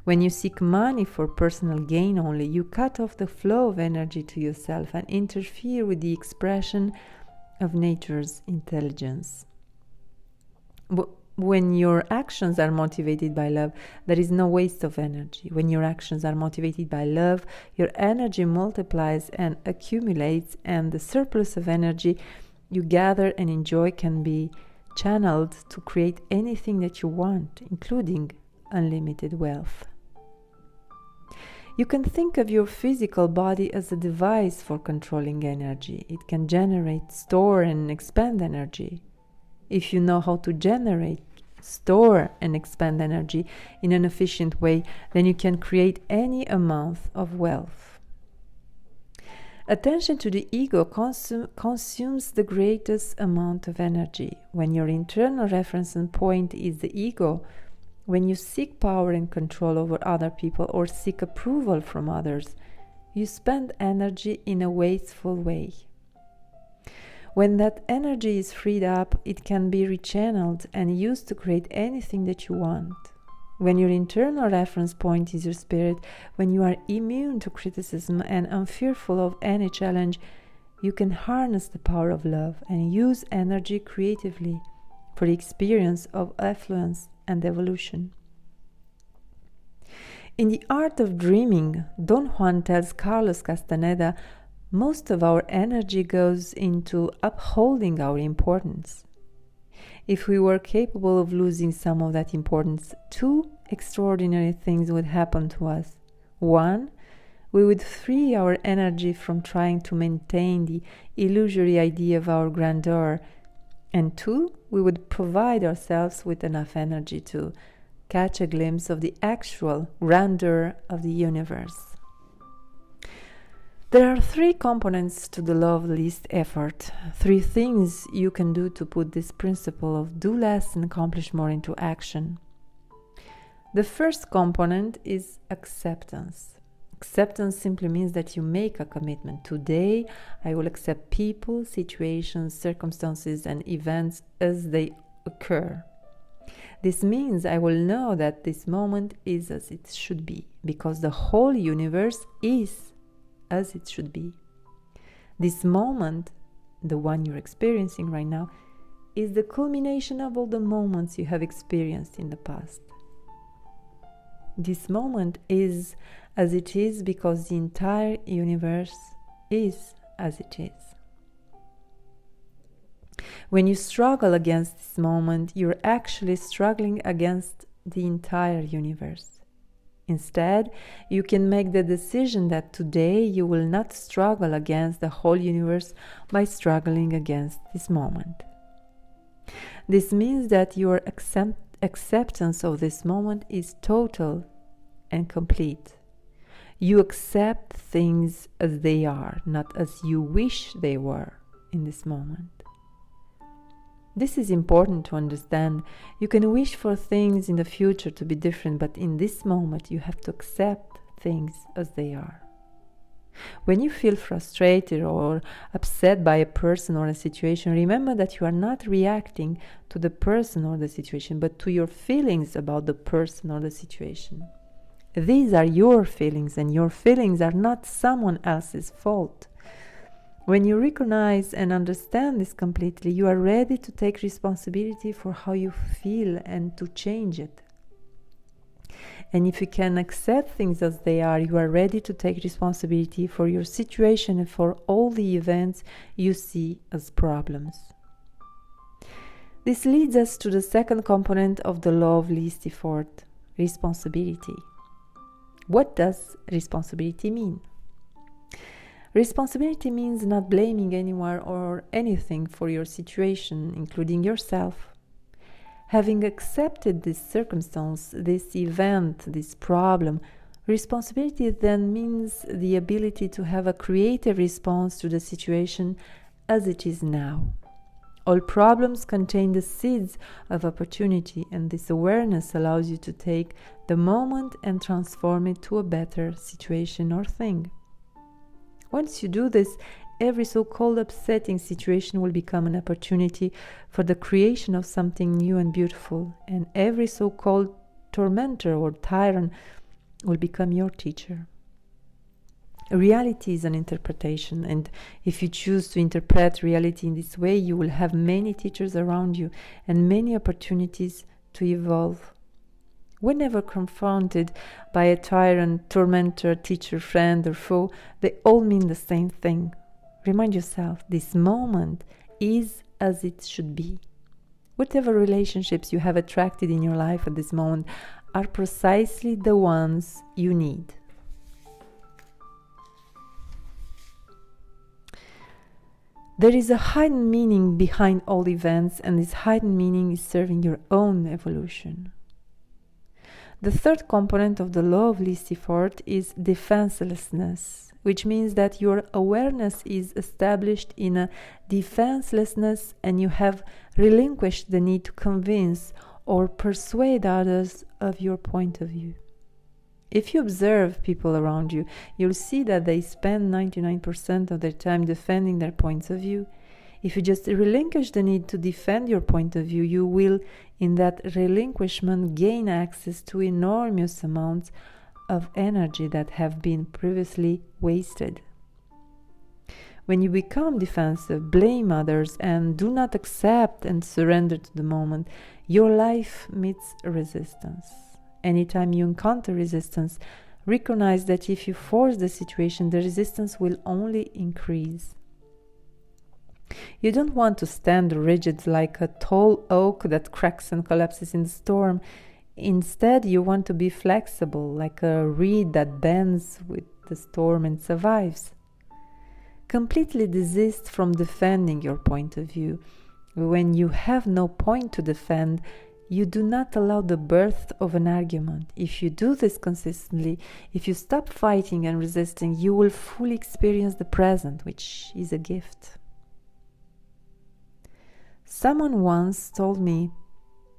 When you seek money for personal gain only, you cut off the flow of energy to yourself and interfere with the expression of nature's intelligence. When your actions are motivated by love, there is no waste of energy. When your actions are motivated by love, your energy multiplies and accumulates, and the surplus of energy you gather and enjoy can be channeled to create anything that you want, including unlimited wealth. You can think of your physical body as a device for controlling energy. It can generate, store, and expand energy. If you know how to generate, store, and expand energy in an efficient way, then you can create any amount of wealth. Attention to the ego consumes the greatest amount of energy. When your internal reference point is the ego, when you seek power and control over other people or seek approval from others, you spend energy in a wasteful way. When that energy is freed up, it can be rechanneled and used to create anything that you want. When your internal reference point is your spirit, when you are immune to criticism and unfearful of any challenge, you can harness the power of love and use energy creatively for the experience of affluence and evolution. In The Art of Dreaming, Don Juan tells Carlos Castaneda, most of our energy goes into upholding our importance. If we were capable of losing some of that importance, two extraordinary things would happen to us. One, we would free our energy from trying to maintain the illusory idea of our grandeur. And two, we would provide ourselves with enough energy to catch a glimpse of the actual grandeur of the universe. There are three components to the law of least effort, three things you can do to put this principle of do less and accomplish more into action. The first component is acceptance. Acceptance simply means that you make a commitment. Today, I will accept people, situations, circumstances, and events as they occur. This means I will know that this moment is as it should be, because the whole universe is as it should be. This moment, the one you're experiencing right now, is the culmination of all the moments you have experienced in the past. This moment is as it is because the entire universe is as it is. When you struggle against this moment, you're actually struggling against the entire universe. Instead, you can make the decision that today you will not struggle against the whole universe by struggling against this moment. This means that your acceptance of this moment is total and complete. You accept things as they are, not as you wish they were in this moment. This is important to understand. You can wish for things in the future to be different, but in this moment you have to accept things as they are. When you feel frustrated or upset by a person or a situation, remember that you are not reacting to the person or the situation, but to your feelings about the person or the situation. These are your feelings, and your feelings are not someone else's fault. When you recognize and understand this completely, you are ready to take responsibility for how you feel and to change it. And if you can accept things as they are, you are ready to take responsibility for your situation and for all the events you see as problems. This leads us to the second component of the law of least effort, responsibility. What does responsibility mean? Responsibility means not blaming anyone or anything for your situation, including yourself. Having accepted this circumstance, this event, this problem, responsibility then means the ability to have a creative response to the situation as it is now. All problems contain the seeds of opportunity, and this awareness allows you to take the moment and transform it to a better situation or thing. Once you do this, every so-called upsetting situation will become an opportunity for the creation of something new and beautiful, and every so-called tormentor or tyrant will become your teacher. Reality is an interpretation, and if you choose to interpret reality in this way, you will have many teachers around you and many opportunities to evolve. Whenever confronted by a tyrant, tormentor, teacher, friend, or foe, they all mean the same thing. Remind yourself, this moment is as it should be. Whatever relationships you have attracted in your life at this moment are precisely the ones you need. There is a hidden meaning behind all events, and this hidden meaning is serving your own evolution. The third component of the law of least effort is defenselessness, which means that your awareness is established in a defenselessness and you have relinquished the need to convince or persuade others of your point of view. If you observe people around you, you'll see that they spend 99% of their time defending their points of view. If you just relinquish the need to defend your point of view, you will, in that relinquishment, gain access to enormous amounts of energy that have been previously wasted. When you become defensive, blame others, and do not accept and surrender to the moment, your life meets resistance. Anytime you encounter resistance, recognize that if you force the situation, the resistance will only increase. You don't want to stand rigid like a tall oak that cracks and collapses in the storm. Instead, you want to be flexible like a reed that bends with the storm and survives. Completely desist from defending your point of view. When you have no point to defend, you do not allow the birth of an argument. If you do this consistently, if you stop fighting and resisting, you will fully experience the present, which is a gift. Someone once told me,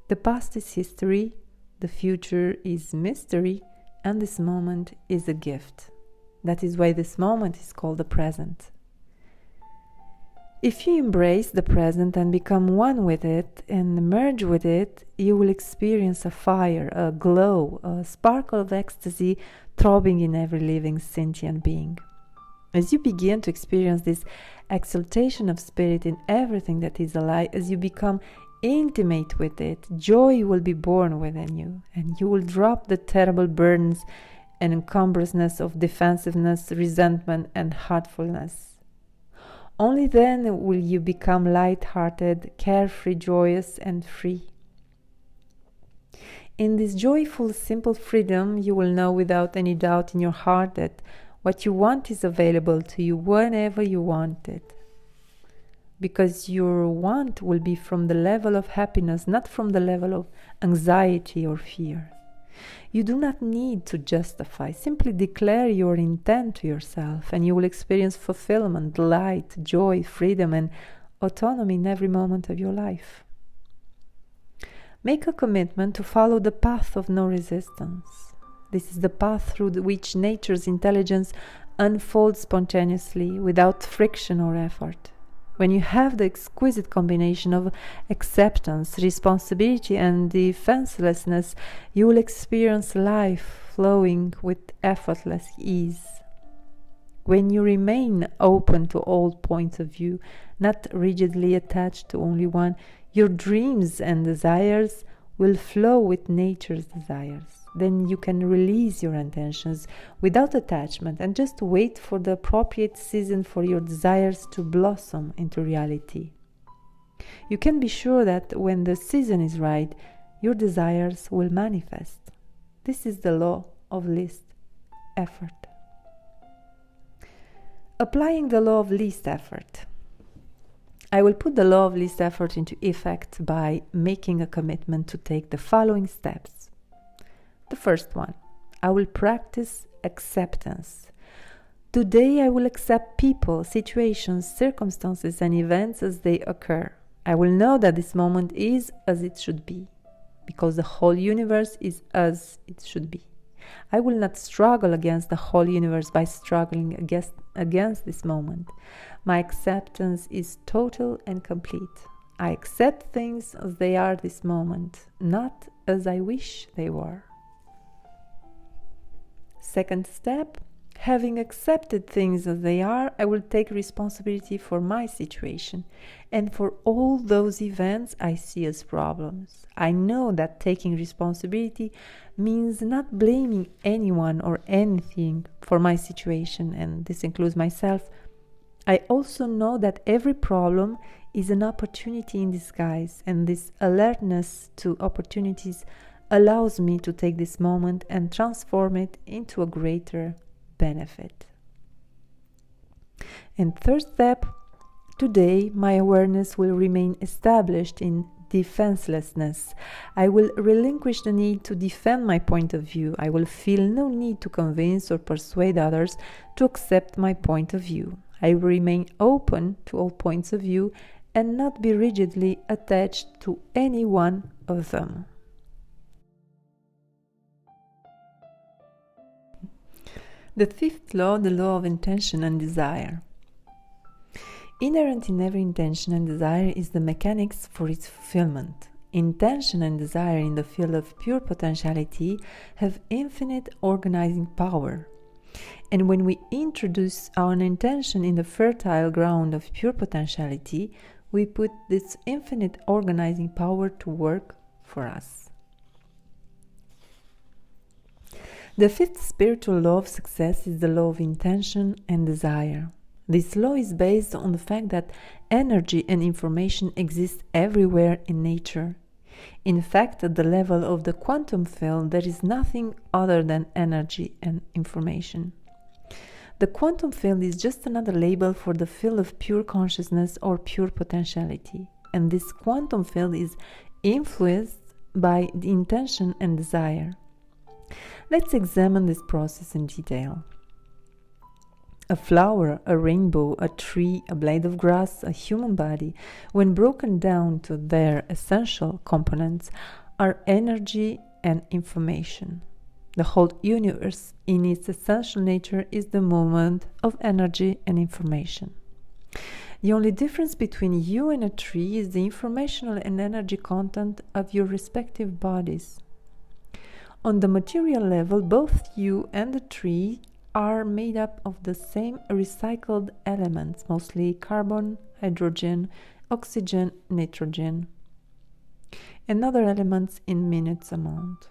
the past is history, the future is mystery, and this moment is a gift. That is why this moment is called the present. If you embrace the present and become one with it and merge with it, you will experience a fire, a glow, a sparkle of ecstasy throbbing in every living sentient being. As you begin to experience this exaltation of spirit in everything that is alive, as you become intimate with it, joy will be born within you, and you will drop the terrible burdens and encumbrousness of defensiveness, resentment, and hurtfulness. Only then will you become light-hearted, carefree, joyous, and free. In this joyful, simple freedom, you will know without any doubt in your heart that what you want is available to you whenever you want it. Because your want will be from the level of happiness, not from the level of anxiety or fear. You do not need to justify. Simply declare your intent to yourself, and you will experience fulfillment, light, joy, freedom, and autonomy in every moment of your life. Make a commitment to follow the path of no resistance. This is the path through which nature's intelligence unfolds spontaneously, without friction or effort. When you have the exquisite combination of acceptance, responsibility, and defenselessness, you will experience life flowing with effortless ease. When you remain open to all points of view, not rigidly attached to only one, your dreams and desires will flow with nature's desires. Then you can release your intentions without attachment and just wait for the appropriate season for your desires to blossom into reality. You can be sure that when the season is right, your desires will manifest. This is the law of least effort. Applying the law of least effort. I will put the law of least effort into effect by making a commitment to take the following steps. The first one, I will practice acceptance. Today I will accept people, situations, circumstances, and events as they occur. I will know that this moment is as it should be, because the whole universe is as it should be. I will not struggle against the whole universe by struggling against this moment. My acceptance is total and complete. I accept things as they are this moment, not as I wish they were. Second step, having accepted things as they are, I will take responsibility for my situation and for all those events I see as problems. I know that taking responsibility means not blaming anyone or anything for my situation, and this includes myself. I also know that every problem is an opportunity in disguise, and this alertness to opportunities allows me to take this moment and transform it into a greater benefit. And third step, today my awareness will remain established in defenselessness. I will relinquish the need to defend my point of view. I will feel no need to convince or persuade others to accept my point of view. I will remain open to all points of view and not be rigidly attached to any one of them. The fifth law, the law of intention and desire. Inherent in every intention and desire is the mechanics for its fulfillment. Intention and desire in the field of pure potentiality have infinite organizing power. And when we introduce our intention in the fertile ground of pure potentiality, we put this infinite organizing power to work for us. The fifth spiritual law of success is the law of intention and desire. This law is based on the fact that energy and information exist everywhere in nature. In fact, at the level of the quantum field, there is nothing other than energy and information. The quantum field is just another label for the field of pure consciousness or pure potentiality, and this quantum field is influenced by the intention and desire. Let's examine this process in detail. A flower, a rainbow, a tree, a blade of grass, a human body, when broken down to their essential components, are energy and information. The whole universe, in its essential nature, is the movement of energy and information. The only difference between you and a tree is the informational and energy content of your respective bodies. On the material level, both you and the tree are made up of the same recycled elements, mostly carbon, hydrogen, oxygen, nitrogen, and other elements in minute amount.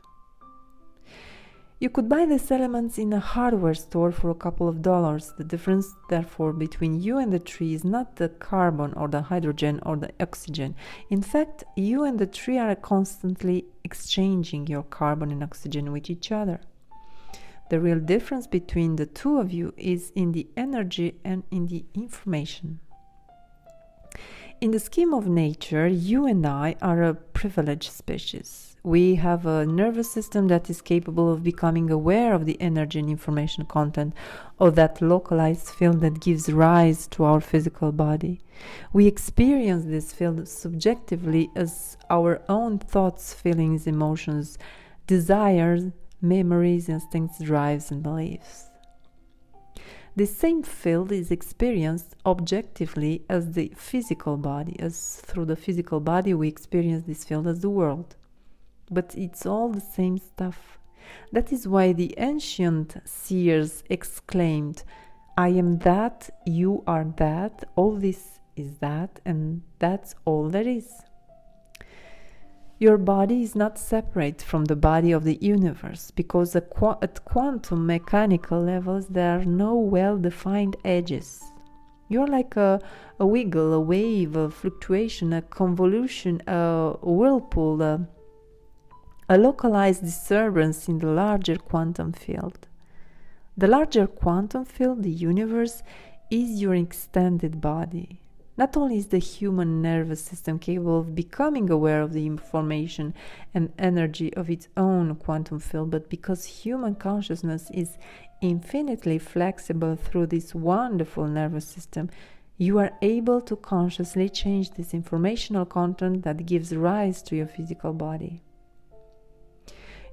You could buy these elements in a hardware store for a couple of dollars. The difference, therefore, between you and the tree is not the carbon or the hydrogen or the oxygen. In fact, you and the tree are constantly exchanging your carbon and oxygen with each other. The real difference between the two of you is in the energy and in the information. In the scheme of nature, you and I are a privileged species. We have a nervous system that is capable of becoming aware of the energy and information content of that localized field that gives rise to our physical body. We experience this field subjectively as our own thoughts, feelings, emotions, desires, memories, instincts, drives, and beliefs. The same field is experienced objectively as the physical body, as through the physical body we experience this field as the world. But it's all the same stuff. That is why the ancient seers exclaimed, "I am that, you are that, all this is that, and that's all there is." Your body is not separate from the body of the universe, because at quantum mechanical levels there are no well-defined edges. You're like a wiggle, a wave, a fluctuation, a convolution, a whirlpool, a localized disturbance in the larger quantum field. The larger quantum field, the universe, is your extended body. Not only is the human nervous system capable of becoming aware of the information and energy of its own quantum field, but because human consciousness is infinitely flexible through this wonderful nervous system, you are able to consciously change this informational content that gives rise to your physical body.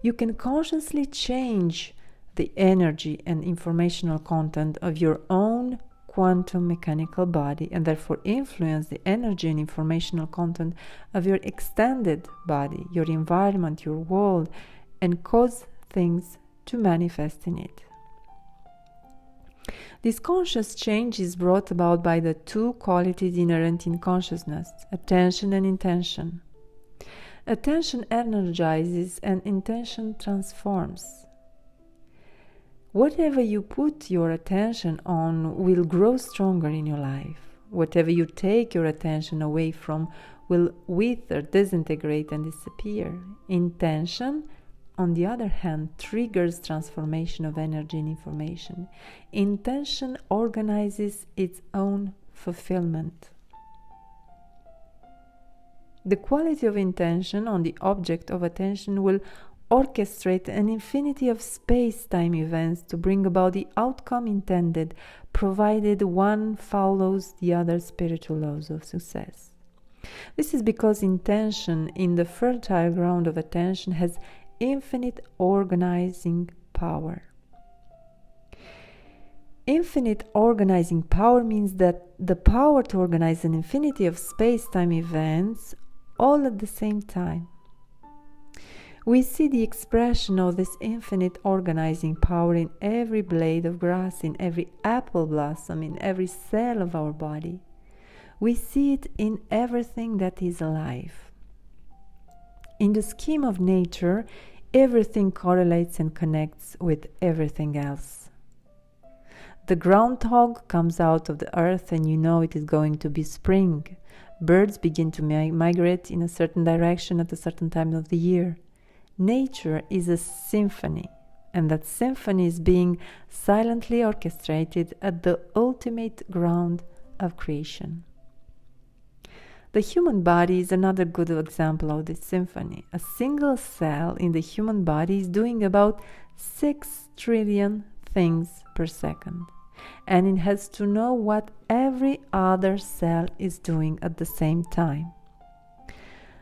You can consciously change the energy and informational content of your own quantum mechanical body, and therefore influence the energy and informational content of your extended body, your environment, your world, and cause things to manifest in it. This conscious change is brought about by the two qualities inherent in consciousness, attention and intention. Attention energizes and intention transforms. Whatever you put your attention on will grow stronger in your life. Whatever you take your attention away from will wither, disintegrate, and disappear. Intention, on the other hand, triggers transformation of energy and information. Intention organizes its own fulfillment. The quality of intention on the object of attention will orchestrate an infinity of space-time events to bring about the outcome intended, provided one follows the other spiritual laws of success. This is because intention in the fertile ground of attention has infinite organizing power. Infinite organizing power means that the power to organize an infinity of space-time events all at the same time. We see the expression of this infinite organizing power in every blade of grass, in every apple blossom, in every cell of our body. We see it in everything that is alive. In the scheme of nature, everything correlates and connects with everything else. The groundhog comes out of the earth and you know it is going to be spring. Birds begin to migrate in a certain direction at a certain time of the year. Nature is a symphony, and that symphony is being silently orchestrated at the ultimate ground of creation. The human body is another good example of this symphony. A single cell in the human body is doing about 6 trillion things per second, and it has to know what every other cell is doing at the same time.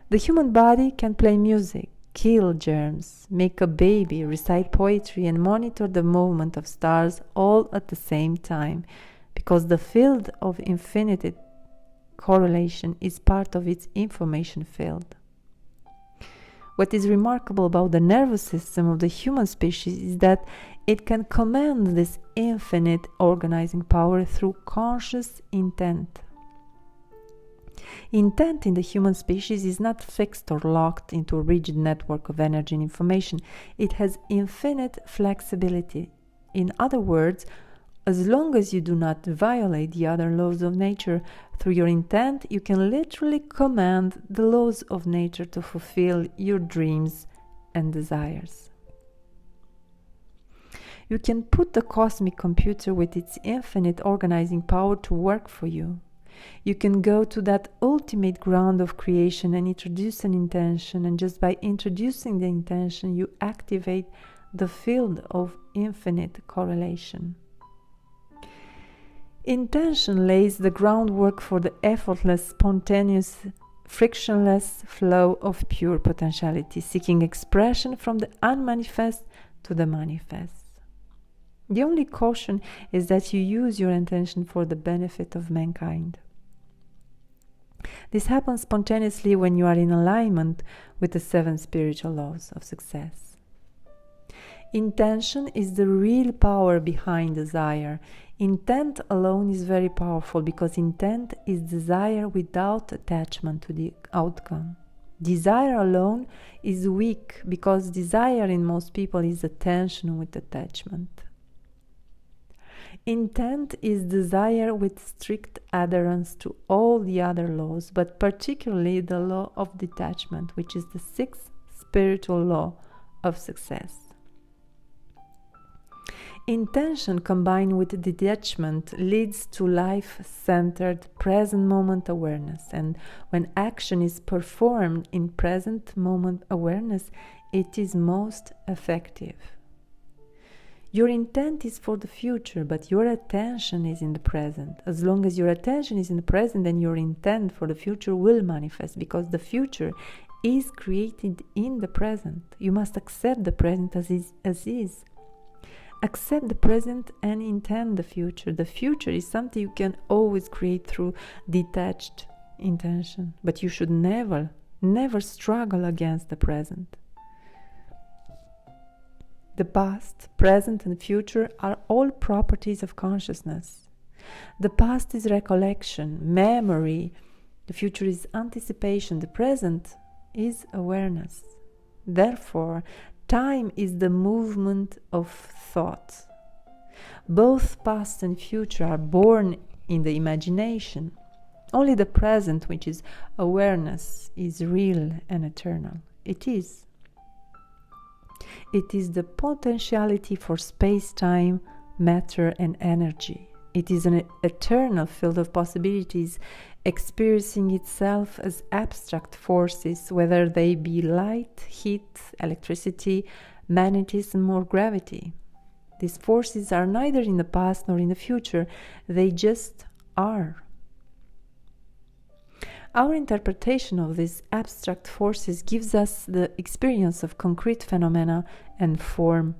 The human body can play music, kill germs, make a baby, recite poetry, and monitor the movement of stars all at the same time, because the field of infinite correlation is part of its information field. What is remarkable about the nervous system of the human species is that it can command this infinite organizing power through conscious intent. Intent in the human species is not fixed or locked into a rigid network of energy and information. It has infinite flexibility. In other words, as long as you do not violate the other laws of nature, through your intent, you can literally command the laws of nature to fulfill your dreams and desires. You can put the cosmic computer with its infinite organizing power to work for you. You can go to that ultimate ground of creation and introduce an intention, and just by introducing the intention, you activate the field of infinite correlation. Intention lays the groundwork for the effortless, spontaneous, frictionless flow of pure potentiality, seeking expression from the unmanifest to the manifest. The only caution is that you use your intention for the benefit of mankind. This happens spontaneously when you are in alignment with the 7 spiritual laws of success. Intention is the real power behind desire. Intent alone is very powerful because intent is desire without attachment to the outcome. Desire alone is weak because desire in most people is attention with attachment. Intent is desire with strict adherence to all the other laws, but particularly the law of detachment, which is the 6th spiritual law of success. Intention combined with detachment leads to life-centered present moment awareness, and when action is performed in present moment awareness, it is most effective. Your intent is for the future, but your attention is in the present. As long as your attention is in the present, then your intent for the future will manifest, because the future is created in the present. You must accept the present as is. Accept the present and intend the future. The future is something you can always create through detached intention, but you should never struggle against the present. The past, present, and future are all properties of consciousness. The past is recollection, memory. The future is anticipation. The present is awareness. Therefore, time is the movement of thought. Both past and future are born in the imagination. Only the present, which is awareness, is real and eternal. It is the potentiality for space-time, matter, and energy. It is an eternal field of possibilities, experiencing itself as abstract forces, whether they be light, heat, electricity, magnetism, or gravity. These forces are neither in the past nor in the future. They just are. Our interpretation of these abstract forces gives us the experience of concrete phenomena and form.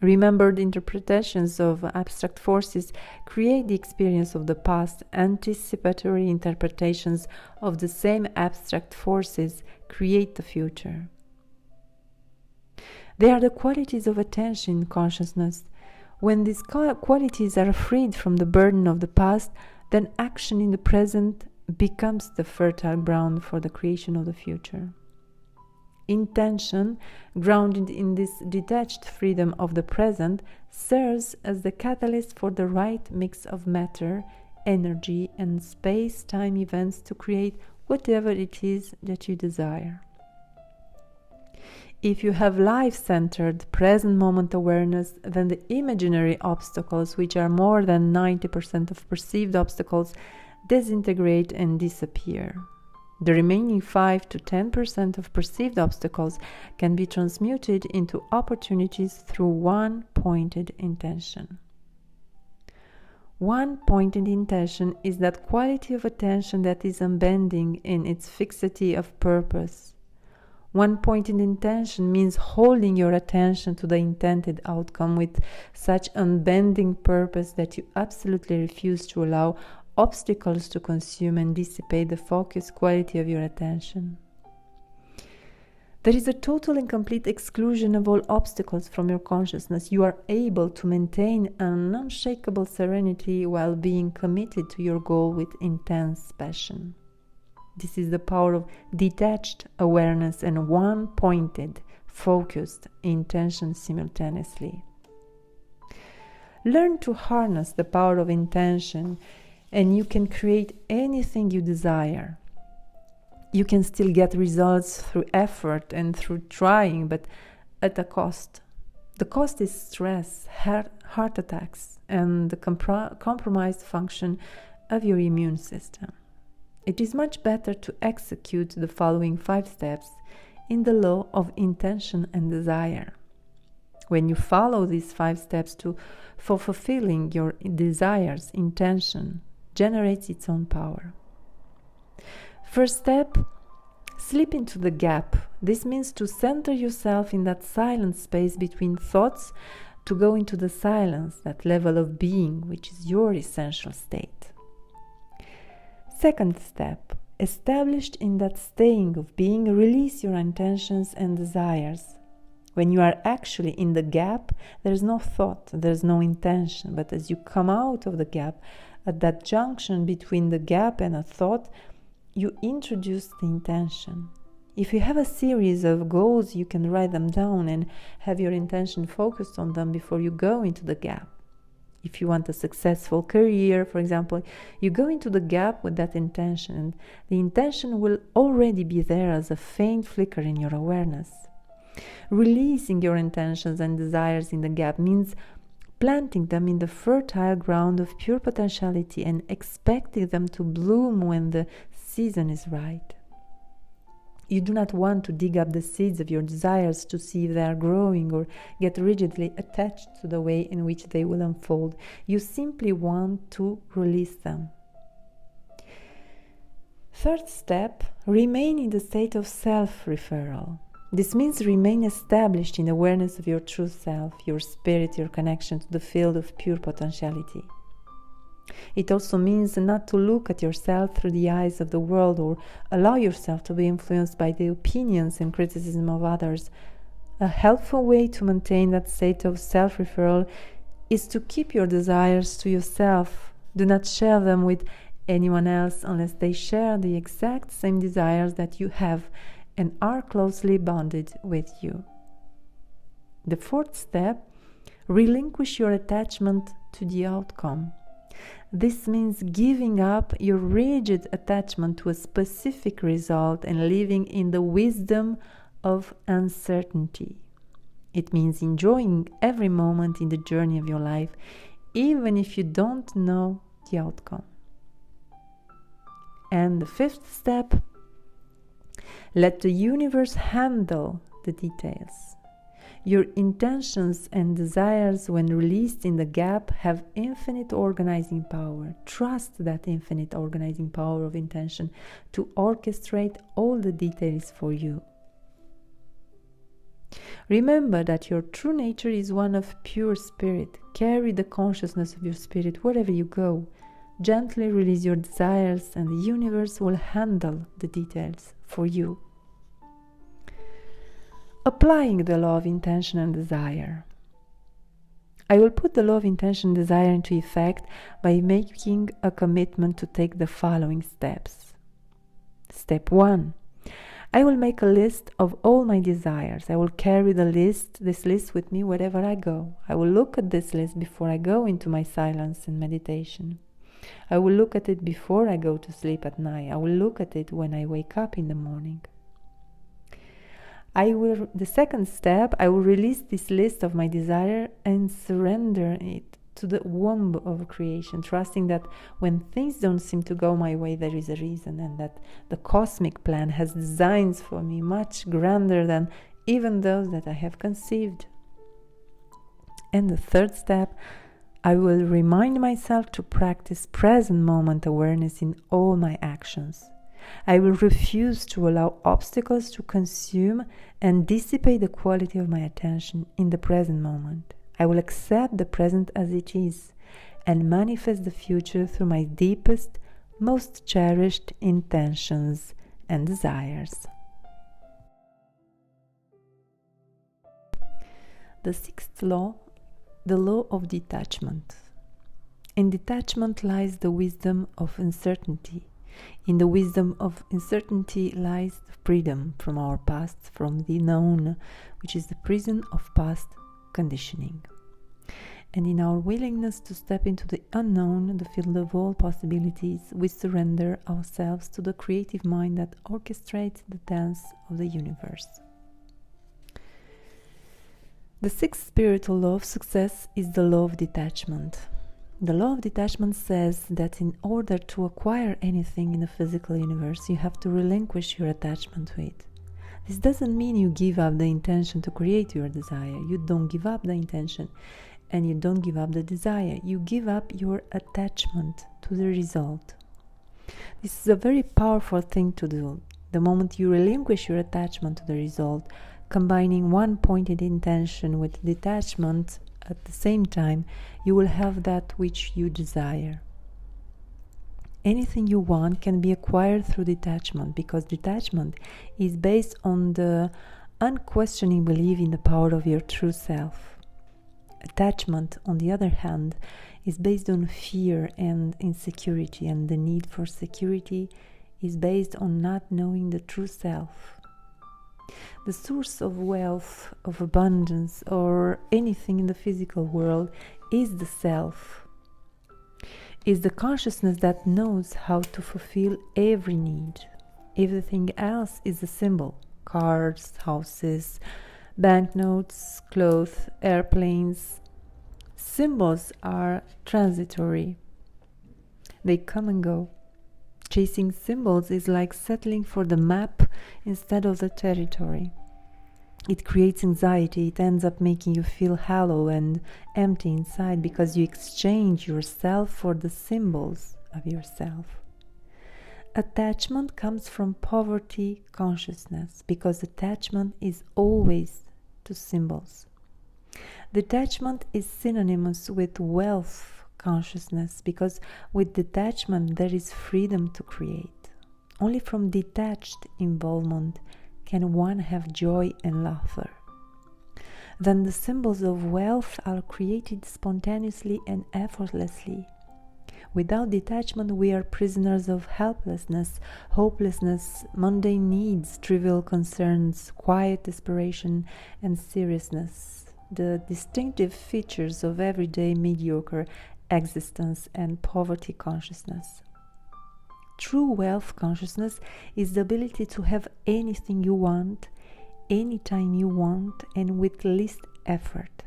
Remembered interpretations of abstract forces create the experience of the past. Anticipatory interpretations of the same abstract forces create the future. They are the qualities of attention in consciousness. When these qualities are freed from the burden of the past, then action in the present becomes the fertile ground for the creation of the future. Intention, grounded in this detached freedom of the present, serves as the catalyst for the right mix of matter, energy, and space-time events to create whatever it is that you desire. If you have life-centered, present moment awareness, then the imaginary obstacles, which are more than 90% of perceived obstacles, disintegrate and disappear. The remaining 5 to 10% of perceived obstacles can be transmuted into opportunities through one pointed intention. One pointed intention is that quality of attention that is unbending in its fixity of purpose. One pointed intention means holding your attention to the intended outcome with such unbending purpose that you absolutely refuse to allow obstacles to consume and dissipate the focused quality of your attention. There is a total and complete exclusion of all obstacles from your consciousness. You are able to maintain an unshakable serenity while being committed to your goal with intense passion. This is the power of detached awareness and one-pointed, focused intention simultaneously. Learn to harness the power of intention, and you can create anything you desire. You can still get results through effort and through trying, but at a cost. The cost is stress, heart attacks, and the compromised function of your immune system. It is much better to execute the following 5 steps in the law of intention and desire. When you follow these 5 steps for fulfilling your desires, intention generates its own power. First step, slip into the gap. This means to center yourself in that silent space between thoughts, to go into the silence, that level of being, which is your essential state. Second step, established in that staying of being, release your intentions and desires. When you are actually in the gap, there is no thought, there is no intention, but as you come out of the gap, at that junction between the gap and a thought, you introduce the intention. If you have a series of goals, you can write them down and have your intention focused on them before you go into the gap. If you want a successful career, for example, you go into the gap with that intention, and the intention will already be there as a faint flicker in your awareness. Releasing your intentions and desires in the gap means planting them in the fertile ground of pure potentiality and expecting them to bloom when the season is right. You do not want to dig up the seeds of your desires to see if they are growing or get rigidly attached to the way in which they will unfold. You simply want to release them. Third step, remain in the state of self-referral. This means remain established in awareness of your true self, your spirit, your connection to the field of pure potentiality. It also means not to look at yourself through the eyes of the world or allow yourself to be influenced by the opinions and criticism of others. A helpful way to maintain that state of self-referral is to keep your desires to yourself. Do not share them with anyone else unless they share the exact same desires that you have and are closely bonded with you. The fourth step, relinquish your attachment to the outcome. This means giving up your rigid attachment to a specific result and living in the wisdom of uncertainty. It means enjoying every moment in the journey of your life, even if you don't know the outcome. And the fifth step, let the universe handle the details. Your intentions and desires, when released in the gap, have infinite organizing power. Trust that infinite organizing power of intention to orchestrate all the details for you. Remember that your true nature is one of pure spirit. Carry the consciousness of your spirit wherever you go. Gently release your desires, and the universe will handle the details for you. Applying the law of intention and desire. I will put the law of intention and desire into effect by making a commitment to take the following steps. Step 1. I will make a list of all my desires. I will carry this list with me wherever I go. I will look at this list before I go into my silence and meditation. I will look at it before I go to sleep at night. I will look at it when I wake up in the morning. The second step, I will release this list of my desire and surrender it to the womb of creation, trusting that when things don't seem to go my way, there is a reason, and that the cosmic plan has designs for me much grander than even those that I have conceived. And the third step, I will remind myself to practice present moment awareness in all my actions. I will refuse to allow obstacles to consume and dissipate the quality of my attention in the present moment. I will accept the present as it is and manifest the future through my deepest, most cherished intentions and desires. The sixth law, the law of detachment. In detachment lies the wisdom of uncertainty. In the wisdom of uncertainty lies the freedom from our past, from the known, which is the prison of past conditioning. And in our willingness to step into the unknown, the field of all possibilities, we surrender ourselves to the creative mind that orchestrates the dance of the universe. The sixth spiritual law of success is the law of detachment. The law of detachment says that in order to acquire anything in the physical universe, you have to relinquish your attachment to it. This doesn't mean you give up the intention to create your desire. You don't give up the intention, and you don't give up the desire. You give up your attachment to the result. This is a very powerful thing to do. The moment you relinquish your attachment to the result, combining one pointed intention with detachment at the same time, you will have that which you desire. Anything you want can be acquired through detachment, because detachment is based on the unquestioning belief in the power of your true self. Attachment, on the other hand, is based on fear and insecurity, and the need for security is based on not knowing the true self. The source of wealth, of abundance, or anything in the physical world is the self, is the consciousness that knows how to fulfill every need. Everything else is a symbol: cars, houses, banknotes, clothes, airplanes. Symbols are transitory. They come and go. Chasing symbols is like settling for the map instead of the territory. It creates anxiety. It ends up making you feel hollow and empty inside, because you exchange yourself for the symbols of yourself. Attachment comes from poverty consciousness, because attachment is always to symbols. Detachment is synonymous with wealth consciousness, because with detachment there is freedom to create. Only from detached involvement can one have joy and laughter. Then the symbols of wealth are created spontaneously and effortlessly. Without detachment, we are prisoners of helplessness, hopelessness, mundane needs, trivial concerns, quiet desperation, and seriousness, the distinctive features of everyday mediocre existence and poverty consciousness. True wealth consciousness is the ability to have anything you want, anytime you want, and with least effort.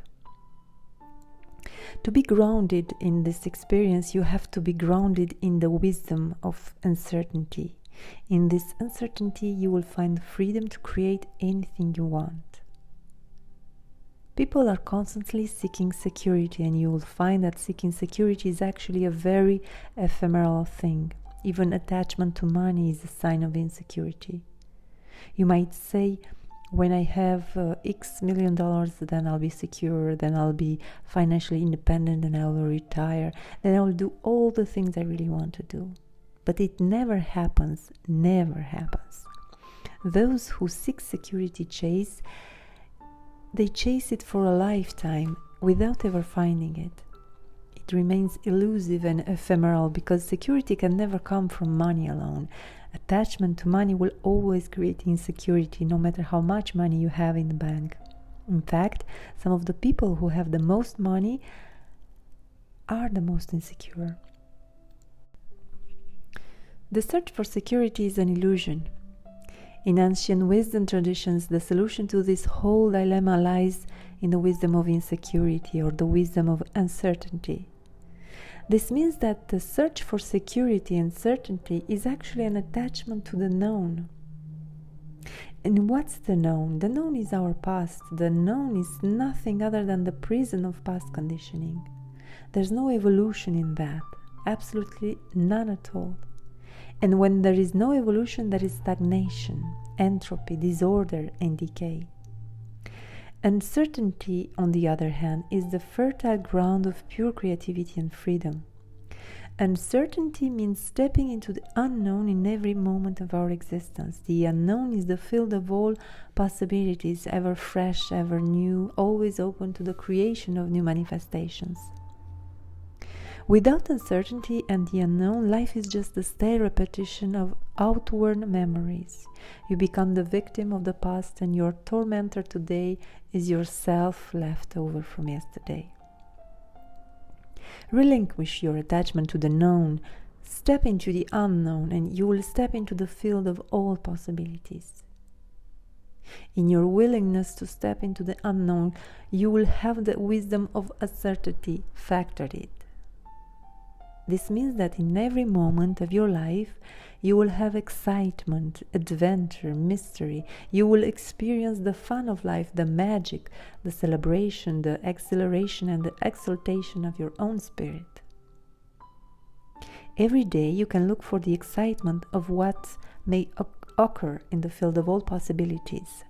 To be grounded in this experience, you have to be grounded in the wisdom of uncertainty. In this uncertainty, you will find freedom to create anything you want. People are constantly seeking security, and you will find that seeking security is actually a very ephemeral thing. Even attachment to money is a sign of insecurity. You might say, when I have X million dollars, then I'll be secure, then I'll be financially independent, and I will retire, then I will do all the things I really want to do. But it never happens, never happens. Those who seek security they chase it for a lifetime without ever finding it. It remains elusive and ephemeral, because security can never come from money alone. Attachment to money will always create insecurity, no matter how much money you have in the bank. In fact, some of the people who have the most money are the most insecure. The search for security is an illusion. In ancient wisdom traditions, the solution to this whole dilemma lies in the wisdom of insecurity, or the wisdom of uncertainty. This means that the search for security and certainty is actually an attachment to the known. And what's the known? The known is our past. The known is nothing other than the prison of past conditioning. There's no evolution in that. Absolutely none at all. And when there is no evolution, there is stagnation, entropy, disorder, and decay. Uncertainty, on the other hand, is the fertile ground of pure creativity and freedom. Uncertainty means stepping into the unknown in every moment of our existence. The unknown is the field of all possibilities, ever fresh, ever new, always open to the creation of new manifestations. Without uncertainty and the unknown, life is just a stale repetition of outward memories. You become the victim of the past, and your tormentor today is yourself left over from yesterday. Relinquish your attachment to the known, step into the unknown, and you will step into the field of all possibilities. In your willingness to step into the unknown, you will have the wisdom of uncertainty factored in. This means that in every moment of your life, you will have excitement, adventure, mystery. You will experience the fun of life, the magic, the celebration, the exhilaration, and the exaltation of your own spirit. Every day you can look for the excitement of what may occur in the field of all possibilities.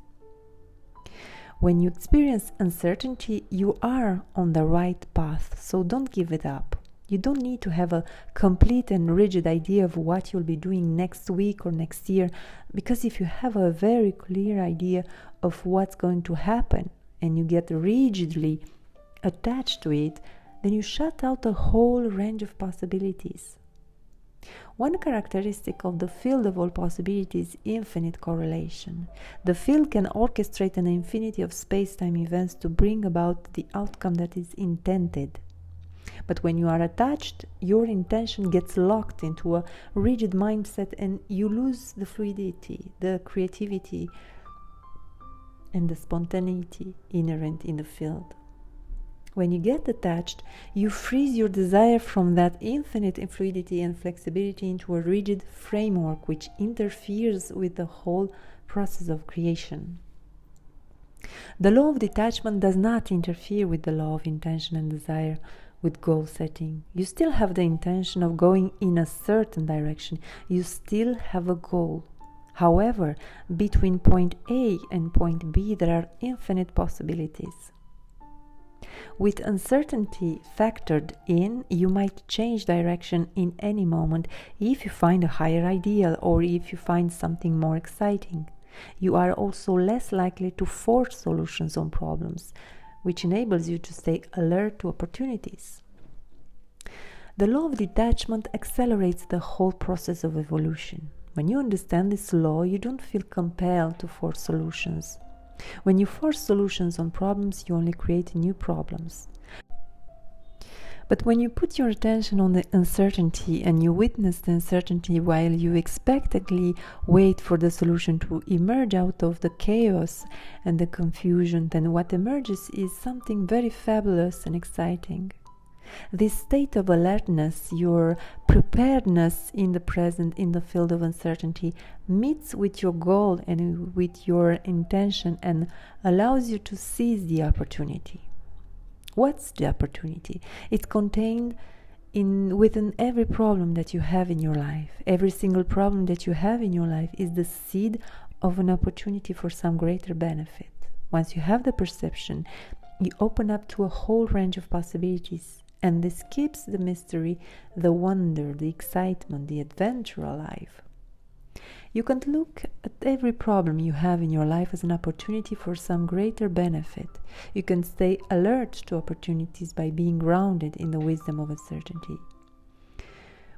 When you experience uncertainty, you are on the right path, so don't give it up. You don't need to have a complete and rigid idea of what you'll be doing next week or next year, because if you have a very clear idea of what's going to happen and you get rigidly attached to it, then you shut out a whole range of possibilities. One characteristic of the field of all possibilities is infinite correlation. The field can orchestrate an infinity of space-time events to bring about the outcome that is intended. But when you are attached, your intention gets locked into a rigid mindset, and you lose the fluidity, the creativity, and the spontaneity inherent in the field. When you get attached, you freeze your desire from that infinite fluidity and flexibility into a rigid framework which interferes with the whole process of creation. The law of detachment does not interfere with the law of intention and desire. with goal setting. You still have the intention of going in a certain direction. You still have a goal. However, between point A and point B, there are infinite possibilities. With uncertainty factored in, you might change direction in any moment if you find a higher ideal or if you find something more exciting. You are also less likely to force solutions on problems, which enables you to stay alert to opportunities. The law of detachment accelerates the whole process of evolution. When you understand this law, you don't feel compelled to force solutions. When you force solutions on problems, you only create new problems. But when you put your attention on the uncertainty and you witness the uncertainty while you expectantly wait for the solution to emerge out of the chaos and the confusion, then what emerges is something very fabulous and exciting. This state of alertness, your preparedness in the present in the field of uncertainty, meets with your goal and with your intention and allows you to seize the opportunity. What's the opportunity? It's contained within every problem that you have in your life. Every single problem that you have in your life is the seed of an opportunity for some greater benefit. Once you have the perception, you open up to a whole range of possibilities. And this keeps the mystery, the wonder, the excitement, the adventure alive. You can look at every problem you have in your life as an opportunity for some greater benefit. You can stay alert to opportunities by being grounded in the wisdom of uncertainty.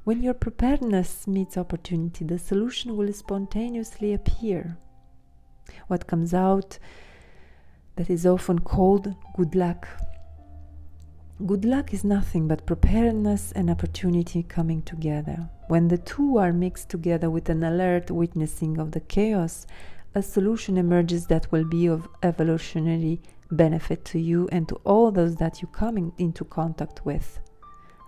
When your preparedness meets opportunity, the solution will spontaneously appear. What comes out, that is often called good luck. Good luck is nothing but preparedness and opportunity coming together. When the two are mixed together with an alert witnessing of the chaos, a solution emerges that will be of evolutionary benefit to you and to all those that you come into contact with.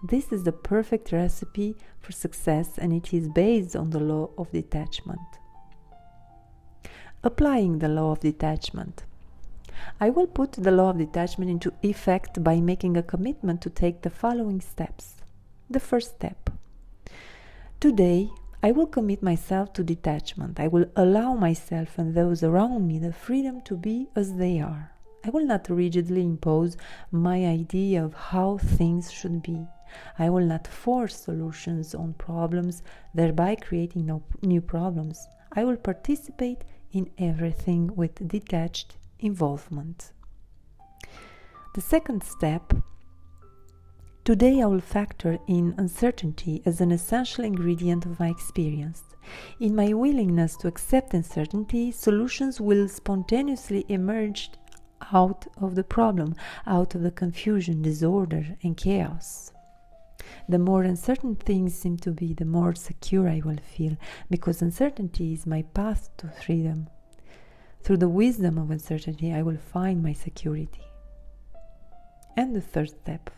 This is the perfect recipe for success, and it is based on the law of detachment. Applying the law of detachment. I will put the law of detachment into effect by making a commitment to take the following steps. The first step. Today, I will commit myself to detachment. I will allow myself and those around me the freedom to be as they are. I will not rigidly impose my idea of how things should be. I will not force solutions on problems, thereby creating new problems. I will participate in everything with detached involvement. The second step. Today I will factor in uncertainty as an essential ingredient of my experience. In my willingness to accept uncertainty, solutions will spontaneously emerge out of the problem, out of the confusion, disorder, and chaos. The more uncertain things seem to be, the more secure I will feel, because uncertainty is my path to freedom. Through the wisdom of uncertainty, I will find my security. And the third step.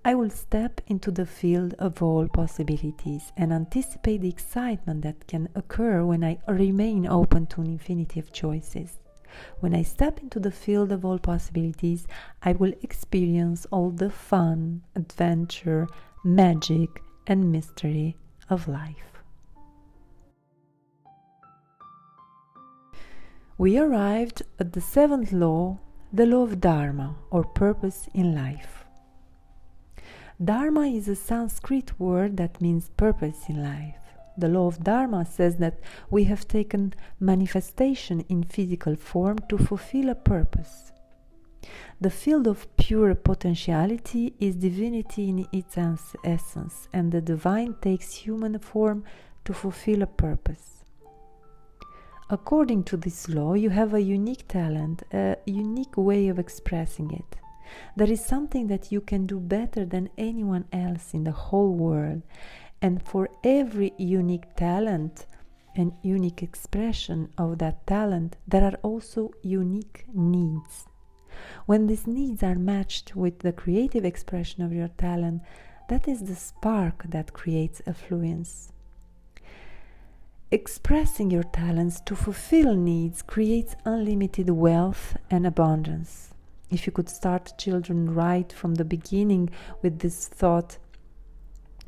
I will step into the field of all possibilities and anticipate the excitement that can occur when I remain open to an infinity of choices. When I step into the field of all possibilities, I will experience all the fun, adventure, magic, and mystery of life. We arrived at the seventh law, the law of Dharma, or purpose in life. Dharma is a Sanskrit word that means purpose in life. The law of Dharma says that we have taken manifestation in physical form to fulfill a purpose. The field of pure potentiality is divinity in its essence, and the divine takes human form to fulfill a purpose. According to this law, you have a unique talent, a unique way of expressing it. There is something that you can do better than anyone else in the whole world, and for every unique talent and unique expression of that talent, there are also unique needs. When these needs are matched with the creative expression of your talent, that is the spark that creates affluence. Expressing your talents to fulfill needs creates unlimited wealth and abundance. If you could start children right from the beginning with this thought,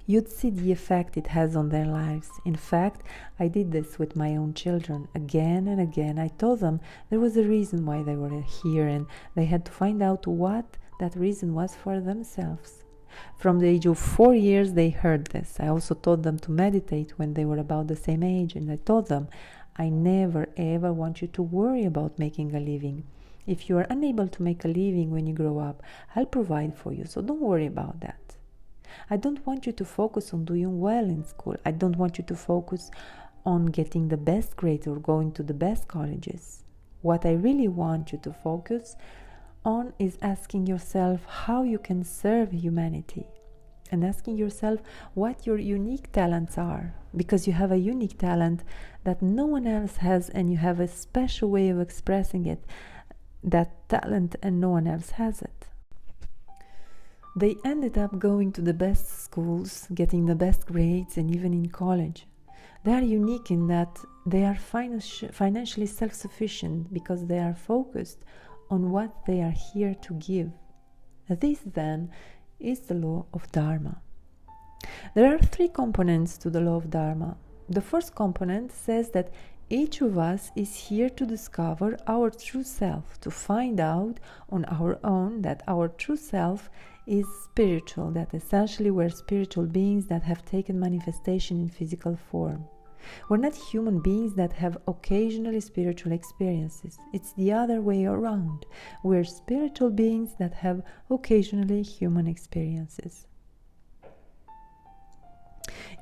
you'd see the effect it has on their lives. In fact, I did this with my own children. Again and again, I told them there was a reason why they were here, and they had to find out what that reason was for themselves. From the age of 4 years, they heard this. I also taught them to meditate when they were about the same age, and I told them, I never ever want you to worry about making a living. If you are unable to make a living when you grow up, I'll provide for you, so don't worry about that. I don't want you to focus on doing well in school. I don't want you to focus on getting the best grades or going to the best colleges. What I really want you to focus on is asking yourself how you can serve humanity, and asking yourself what your unique talents are, because you have a unique talent that no one else has, and you have a special way of expressing it, that talent, and no one else has it. They ended up going to the best schools, getting the best grades, and even in college. They are unique in that they are financially self-sufficient because they are focused on what they are here to give. This, then, is the law of Dharma. There are 3 components to the law of Dharma. The first component says that each of us is here to discover our true self, to find out on our own that our true self is spiritual, that essentially we're spiritual beings that have taken manifestation in physical form. We're not human beings that have occasionally spiritual experiences. It's the other way around. We're spiritual beings that have occasionally human experiences.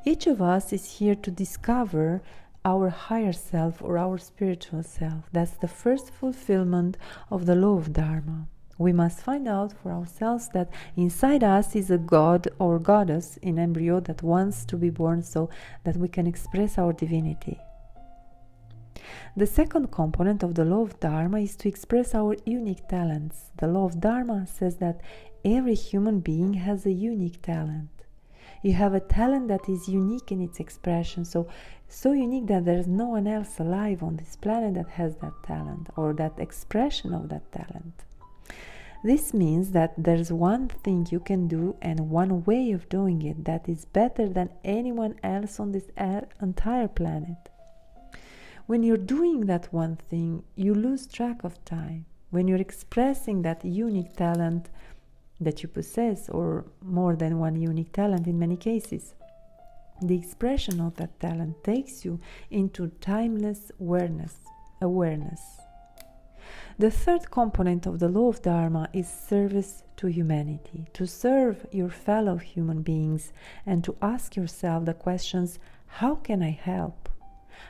Each of us is here to discover our higher self or our spiritual self. That's the first fulfillment of the law of Dharma. We must find out for ourselves that inside us is a god or goddess in embryo that wants to be born so that we can express our divinity. The second component of the law of Dharma is to express our unique talents. The law of Dharma says that every human being has a unique talent. You have a talent that is unique in its expression, so unique that there's no one else alive on this planet that has that talent or that expression of that talent. This means that there's one thing you can do and one way of doing it that is better than anyone else on this entire planet. When you're doing that one thing, you lose track of time. When you're expressing that unique talent that you possess, or more than one unique talent in many cases, the expression of that talent takes you into timeless awareness. The third component of the law of Dharma is service to humanity, to serve your fellow human beings and to ask yourself the questions, how can I help?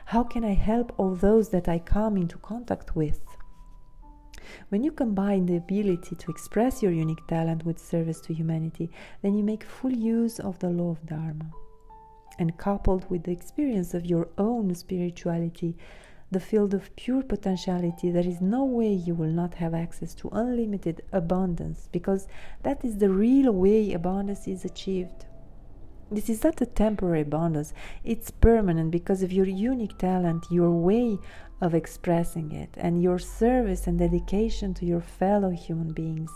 How can I help all those that I come into contact with? When you combine the ability to express your unique talent with service to humanity, then you make full use of the law of Dharma. And coupled with the experience of your own spirituality, the field of pure potentiality, there is no way you will not have access to unlimited abundance, because that is the real way abundance is achieved. This is not a temporary abundance, it's permanent because of your unique talent, your way of expressing it, and your service and dedication to your fellow human beings,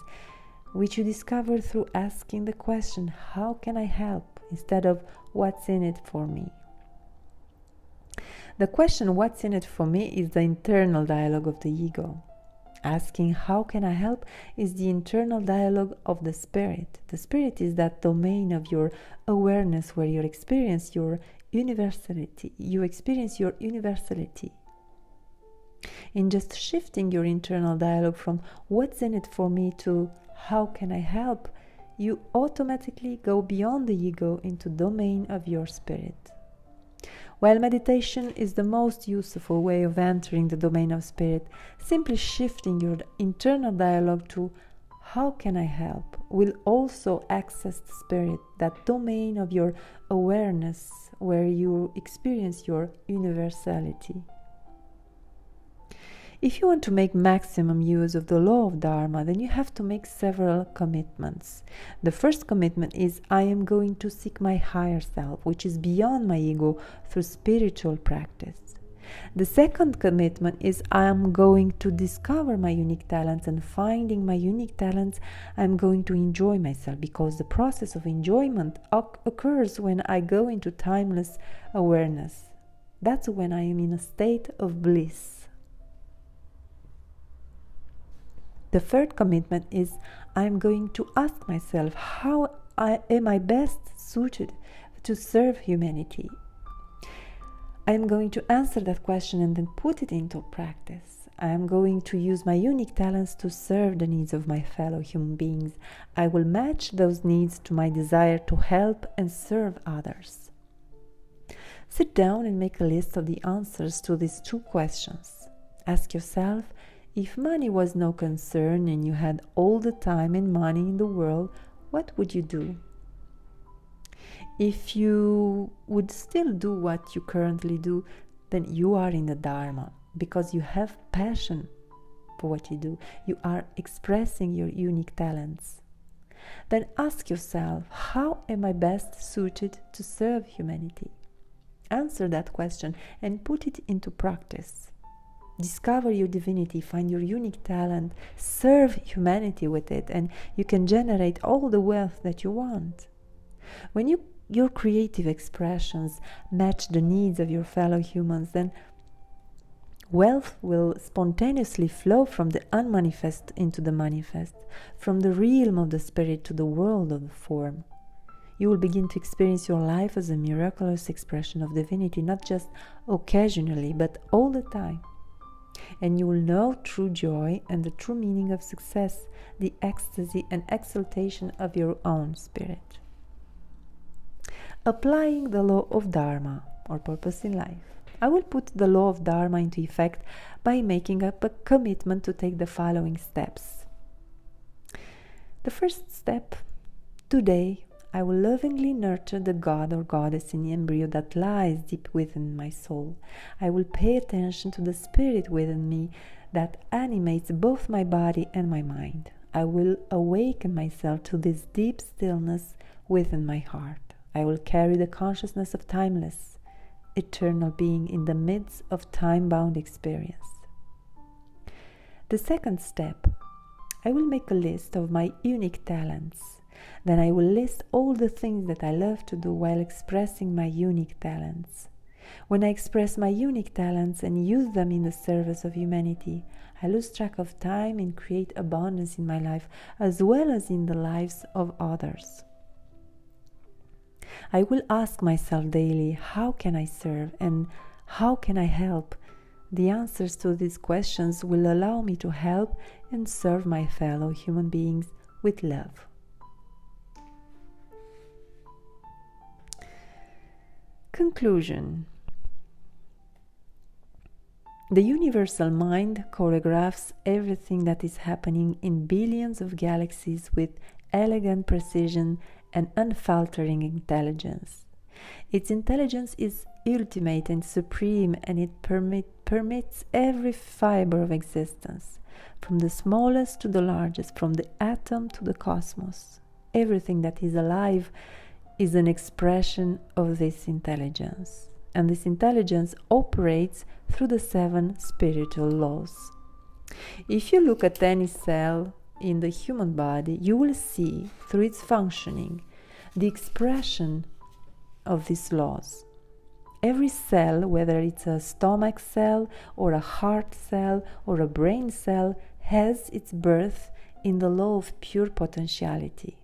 which you discover through asking the question, how can I help, instead of what's in it for me? The question, what's in it for me, is the internal dialogue of the ego. Asking, how can I help, is the internal dialogue of the spirit. The spirit is that domain of your awareness where you experience your universality. In just shifting your internal dialogue from what's in it for me to how can I help, you automatically go beyond the ego into domain of your spirit. While meditation is the most useful way of entering the domain of spirit, simply shifting your internal dialogue to how can I help will also access the spirit, that domain of your awareness where you experience your universality. If you want to make maximum use of the law of Dharma, then you have to make several commitments. The first commitment is, I am going to seek my higher self, which is beyond my ego, through spiritual practice. The second commitment is I am going to discover my unique talents, and finding my unique talents, I'm going to enjoy myself, because the process of enjoyment occurs when I go into timeless awareness. That's when I am in a state of bliss. The third commitment is I'm going to ask myself, how am I best suited to serve humanity? I am going to answer that question and then put it into practice. I am going to use my unique talents to serve the needs of my fellow human beings. I will match those needs to my desire to help and serve others. Sit down and make a list of the answers to these two questions. Ask yourself, if money was no concern and you had all the time and money in the world, what would you do? If you would still do what you currently do, then you are in the Dharma, because you have passion for what you do. You are expressing your unique talents. Then ask yourself, how am I best suited to serve humanity? Answer that question and put it into practice. Discover your divinity, find your unique talent, serve humanity with it, and you can generate all the wealth that you want. When your creative expressions match the needs of your fellow humans, then wealth will spontaneously flow from the unmanifest into the manifest, from the realm of the spirit to the world of the form. You will begin to experience your life as a miraculous expression of divinity, not just occasionally, but all the time. And you will know true joy and the true meaning of success, the ecstasy and exaltation of your own spirit. Applying the law of Dharma, or purpose in life. I will put the law of Dharma into effect by making up a commitment to take the following steps. The first step: today I will lovingly nurture the god or goddess in the embryo that lies deep within my soul. I will pay attention to the spirit within me that animates both my body and my mind. I will awaken myself to this deep stillness within my heart. I will carry the consciousness of timeless, eternal being in the midst of time-bound experience. The second step: I will make a list of my unique talents. Then I will list all the things that I love to do while expressing my unique talents. When I express my unique talents and use them in the service of humanity, I lose track of time and create abundance in my life as well as in the lives of others. I will ask myself daily, how can I serve and how can I help? The answers to these questions will allow me to help and serve my fellow human beings with love. Conclusion. The universal mind choreographs everything that is happening in billions of galaxies with elegant precision and unfaltering intelligence. Its intelligence is ultimate and supreme, and it permits every fiber of existence, from the smallest to the largest, from the atom to the cosmos. Everything that is alive is an expression of this intelligence, and this intelligence operates through the 7 spiritual laws. If you look at any cell in the human body, you will see through its functioning the expression of these laws. Every cell, whether it's a stomach cell or a heart cell or a brain cell, has its birth in the law of pure potentiality.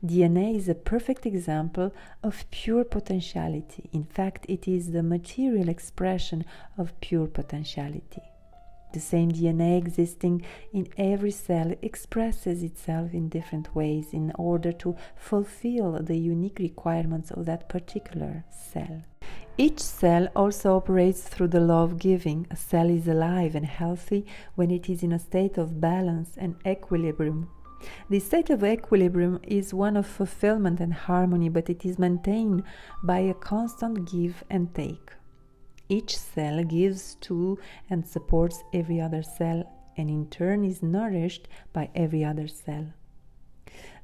DNA is a perfect example of pure potentiality. In fact, it is the material expression of pure potentiality. The same DNA existing in every cell expresses itself in different ways in order to fulfill the unique requirements of that particular cell. Each cell also operates through the law of giving. A cell is alive and healthy when it is in a state of balance and equilibrium. The state of equilibrium is one of fulfillment and harmony, but it is maintained by a constant give and take. Each cell gives to and supports every other cell, and in turn is nourished by every other cell.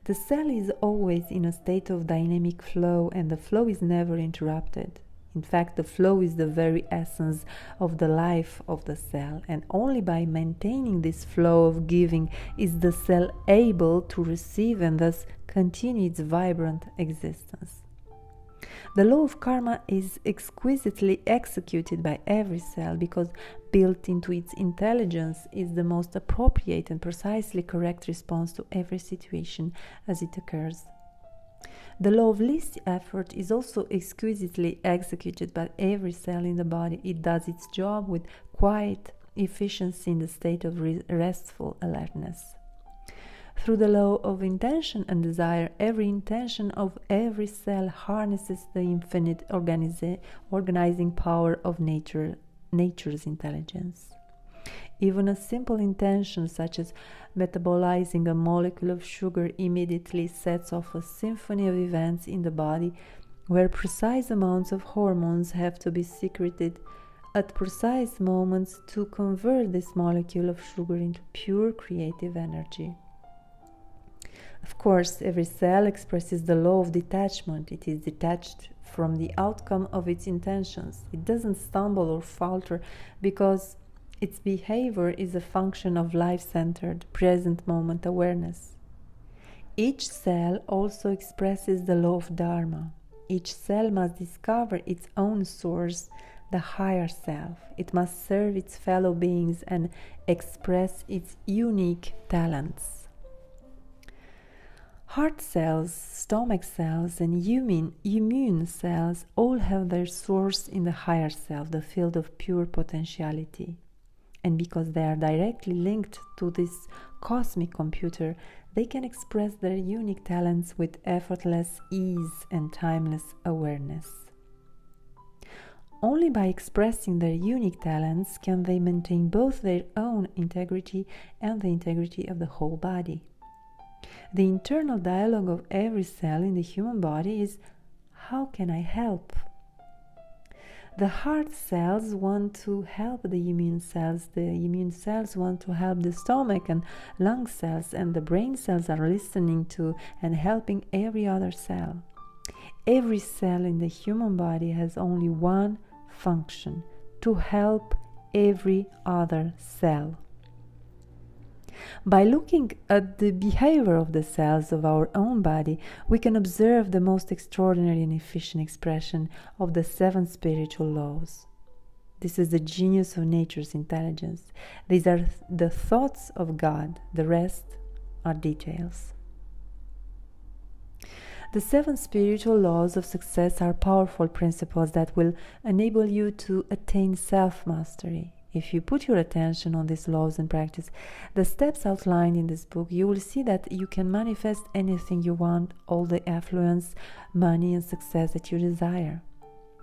The cell is always in a state of dynamic flow, and the flow is never interrupted. In fact, the flow is the very essence of the life of the cell, and only by maintaining this flow of giving is the cell able to receive and thus continue its vibrant existence. The law of karma is exquisitely executed by every cell because built into its intelligence is the most appropriate and precisely correct response to every situation as it occurs. The law of least effort is also exquisitely executed by every cell in the body. It does its job with quiet efficiency in the state of restful alertness. Through the law of intention and desire, every intention of every cell harnesses the infinite organizing power of nature's intelligence. Even a simple intention such as metabolizing a molecule of sugar immediately sets off a symphony of events in the body where precise amounts of hormones have to be secreted at precise moments to convert this molecule of sugar into pure creative energy. Of course, every cell expresses the law of detachment. It is detached from the outcome of its intentions. It doesn't stumble or falter because its behavior is a function of life-centered, present moment awareness. Each cell also expresses the law of Dharma. Each cell must discover its own source, the higher self. It must serve its fellow beings and express its unique talents. Heart cells, stomach cells, and immune cells all have their source in the higher self, the field of pure potentiality. And because they are directly linked to this cosmic computer, they can express their unique talents with effortless ease and timeless awareness. Only by expressing their unique talents can they maintain both their own integrity and the integrity of the whole body. The internal dialogue of every cell in the human body is, how can I help? The heart cells want to help the immune cells want to help the stomach and lung cells, and the brain cells are listening to and helping every other cell. Every cell in the human body has only one function: to help every other cell. By looking at the behavior of the cells of our own body, we can observe the most extraordinary and efficient expression of the 7 spiritual laws. This is the genius of nature's intelligence. These are the thoughts of God. The rest are details. The 7 spiritual laws of success are powerful principles that will enable you to attain self-mastery. If you put your attention on these laws and practice the steps outlined in this book, you will see that you can manifest anything you want, all the affluence, money, and success that you desire.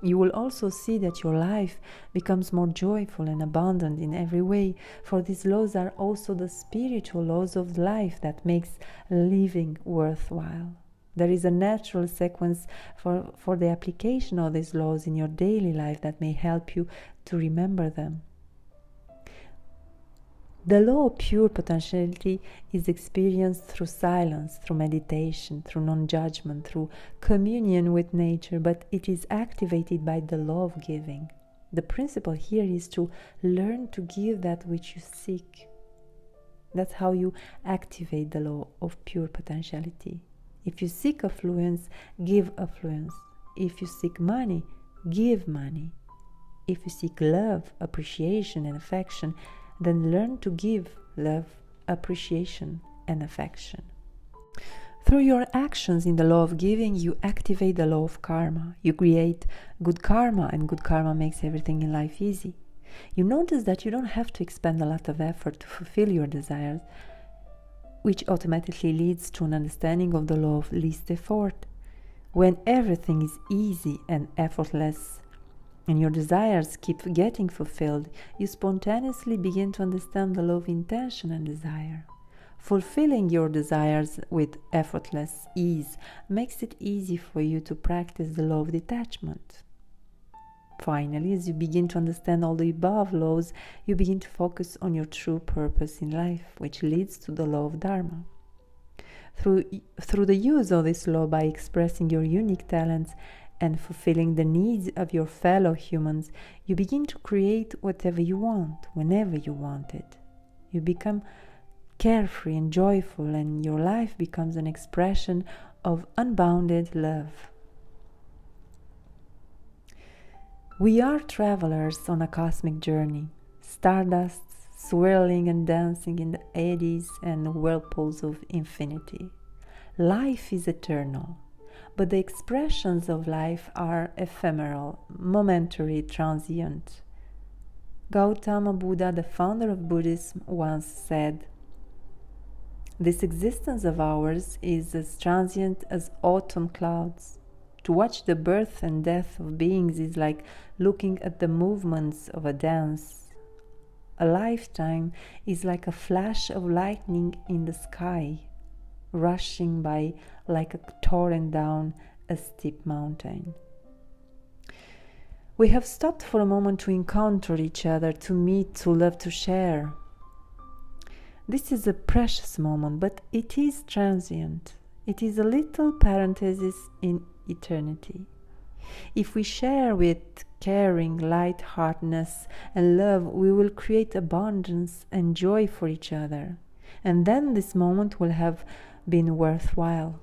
You will also see that your life becomes more joyful and abundant in every way, for these laws are also the spiritual laws of life that makes living worthwhile. There is a natural sequence for the application of these laws in your daily life that may help you to remember them. The law of pure potentiality is experienced through silence, through meditation, through non-judgment, through communion with nature, but it is activated by the law of giving. The principle here is to learn to give that which you seek. That's how you activate the law of pure potentiality. If you seek affluence, give affluence. If you seek money, give money. If you seek love, appreciation, and affection, then learn to give love, appreciation, and affection. Through your actions in the law of giving, you activate the law of karma. You create good karma, and good karma makes everything in life easy. You notice that you don't have to expend a lot of effort to fulfill your desires, which automatically leads to an understanding of the law of least effort. When everything is easy and effortless, and your desires keep getting fulfilled, you spontaneously begin to understand the law of intention and desire. Fulfilling your desires with effortless ease makes it easy for you to practice the law of detachment. Finally, as you begin to understand all the above laws, you begin to focus on your true purpose in life, which leads to the law of Dharma. Through the use of this law, by expressing your unique talents, and fulfilling the needs of your fellow humans, you begin to create whatever you want, whenever you want it. You become carefree and joyful, and your life becomes an expression of unbounded love. We are travelers on a cosmic journey, stardust swirling and dancing in the eddies and whirlpools of infinity. Life is eternal, but the expressions of life are ephemeral, momentary, transient. Gautama Buddha, the founder of Buddhism, once said, "This existence of ours is as transient as autumn clouds. To watch the birth and death of beings is like looking at the movements of a dance. A lifetime is like a flash of lightning in the sky, rushing by like a torrent down a steep mountain." We have stopped for a moment to encounter each other, to meet, to love, to share. This is a precious moment, but it is transient. It is a little parenthesis in eternity. If we share with caring, light-heartedness and love, we will create abundance and joy for each other. And then this moment will have been worthwhile.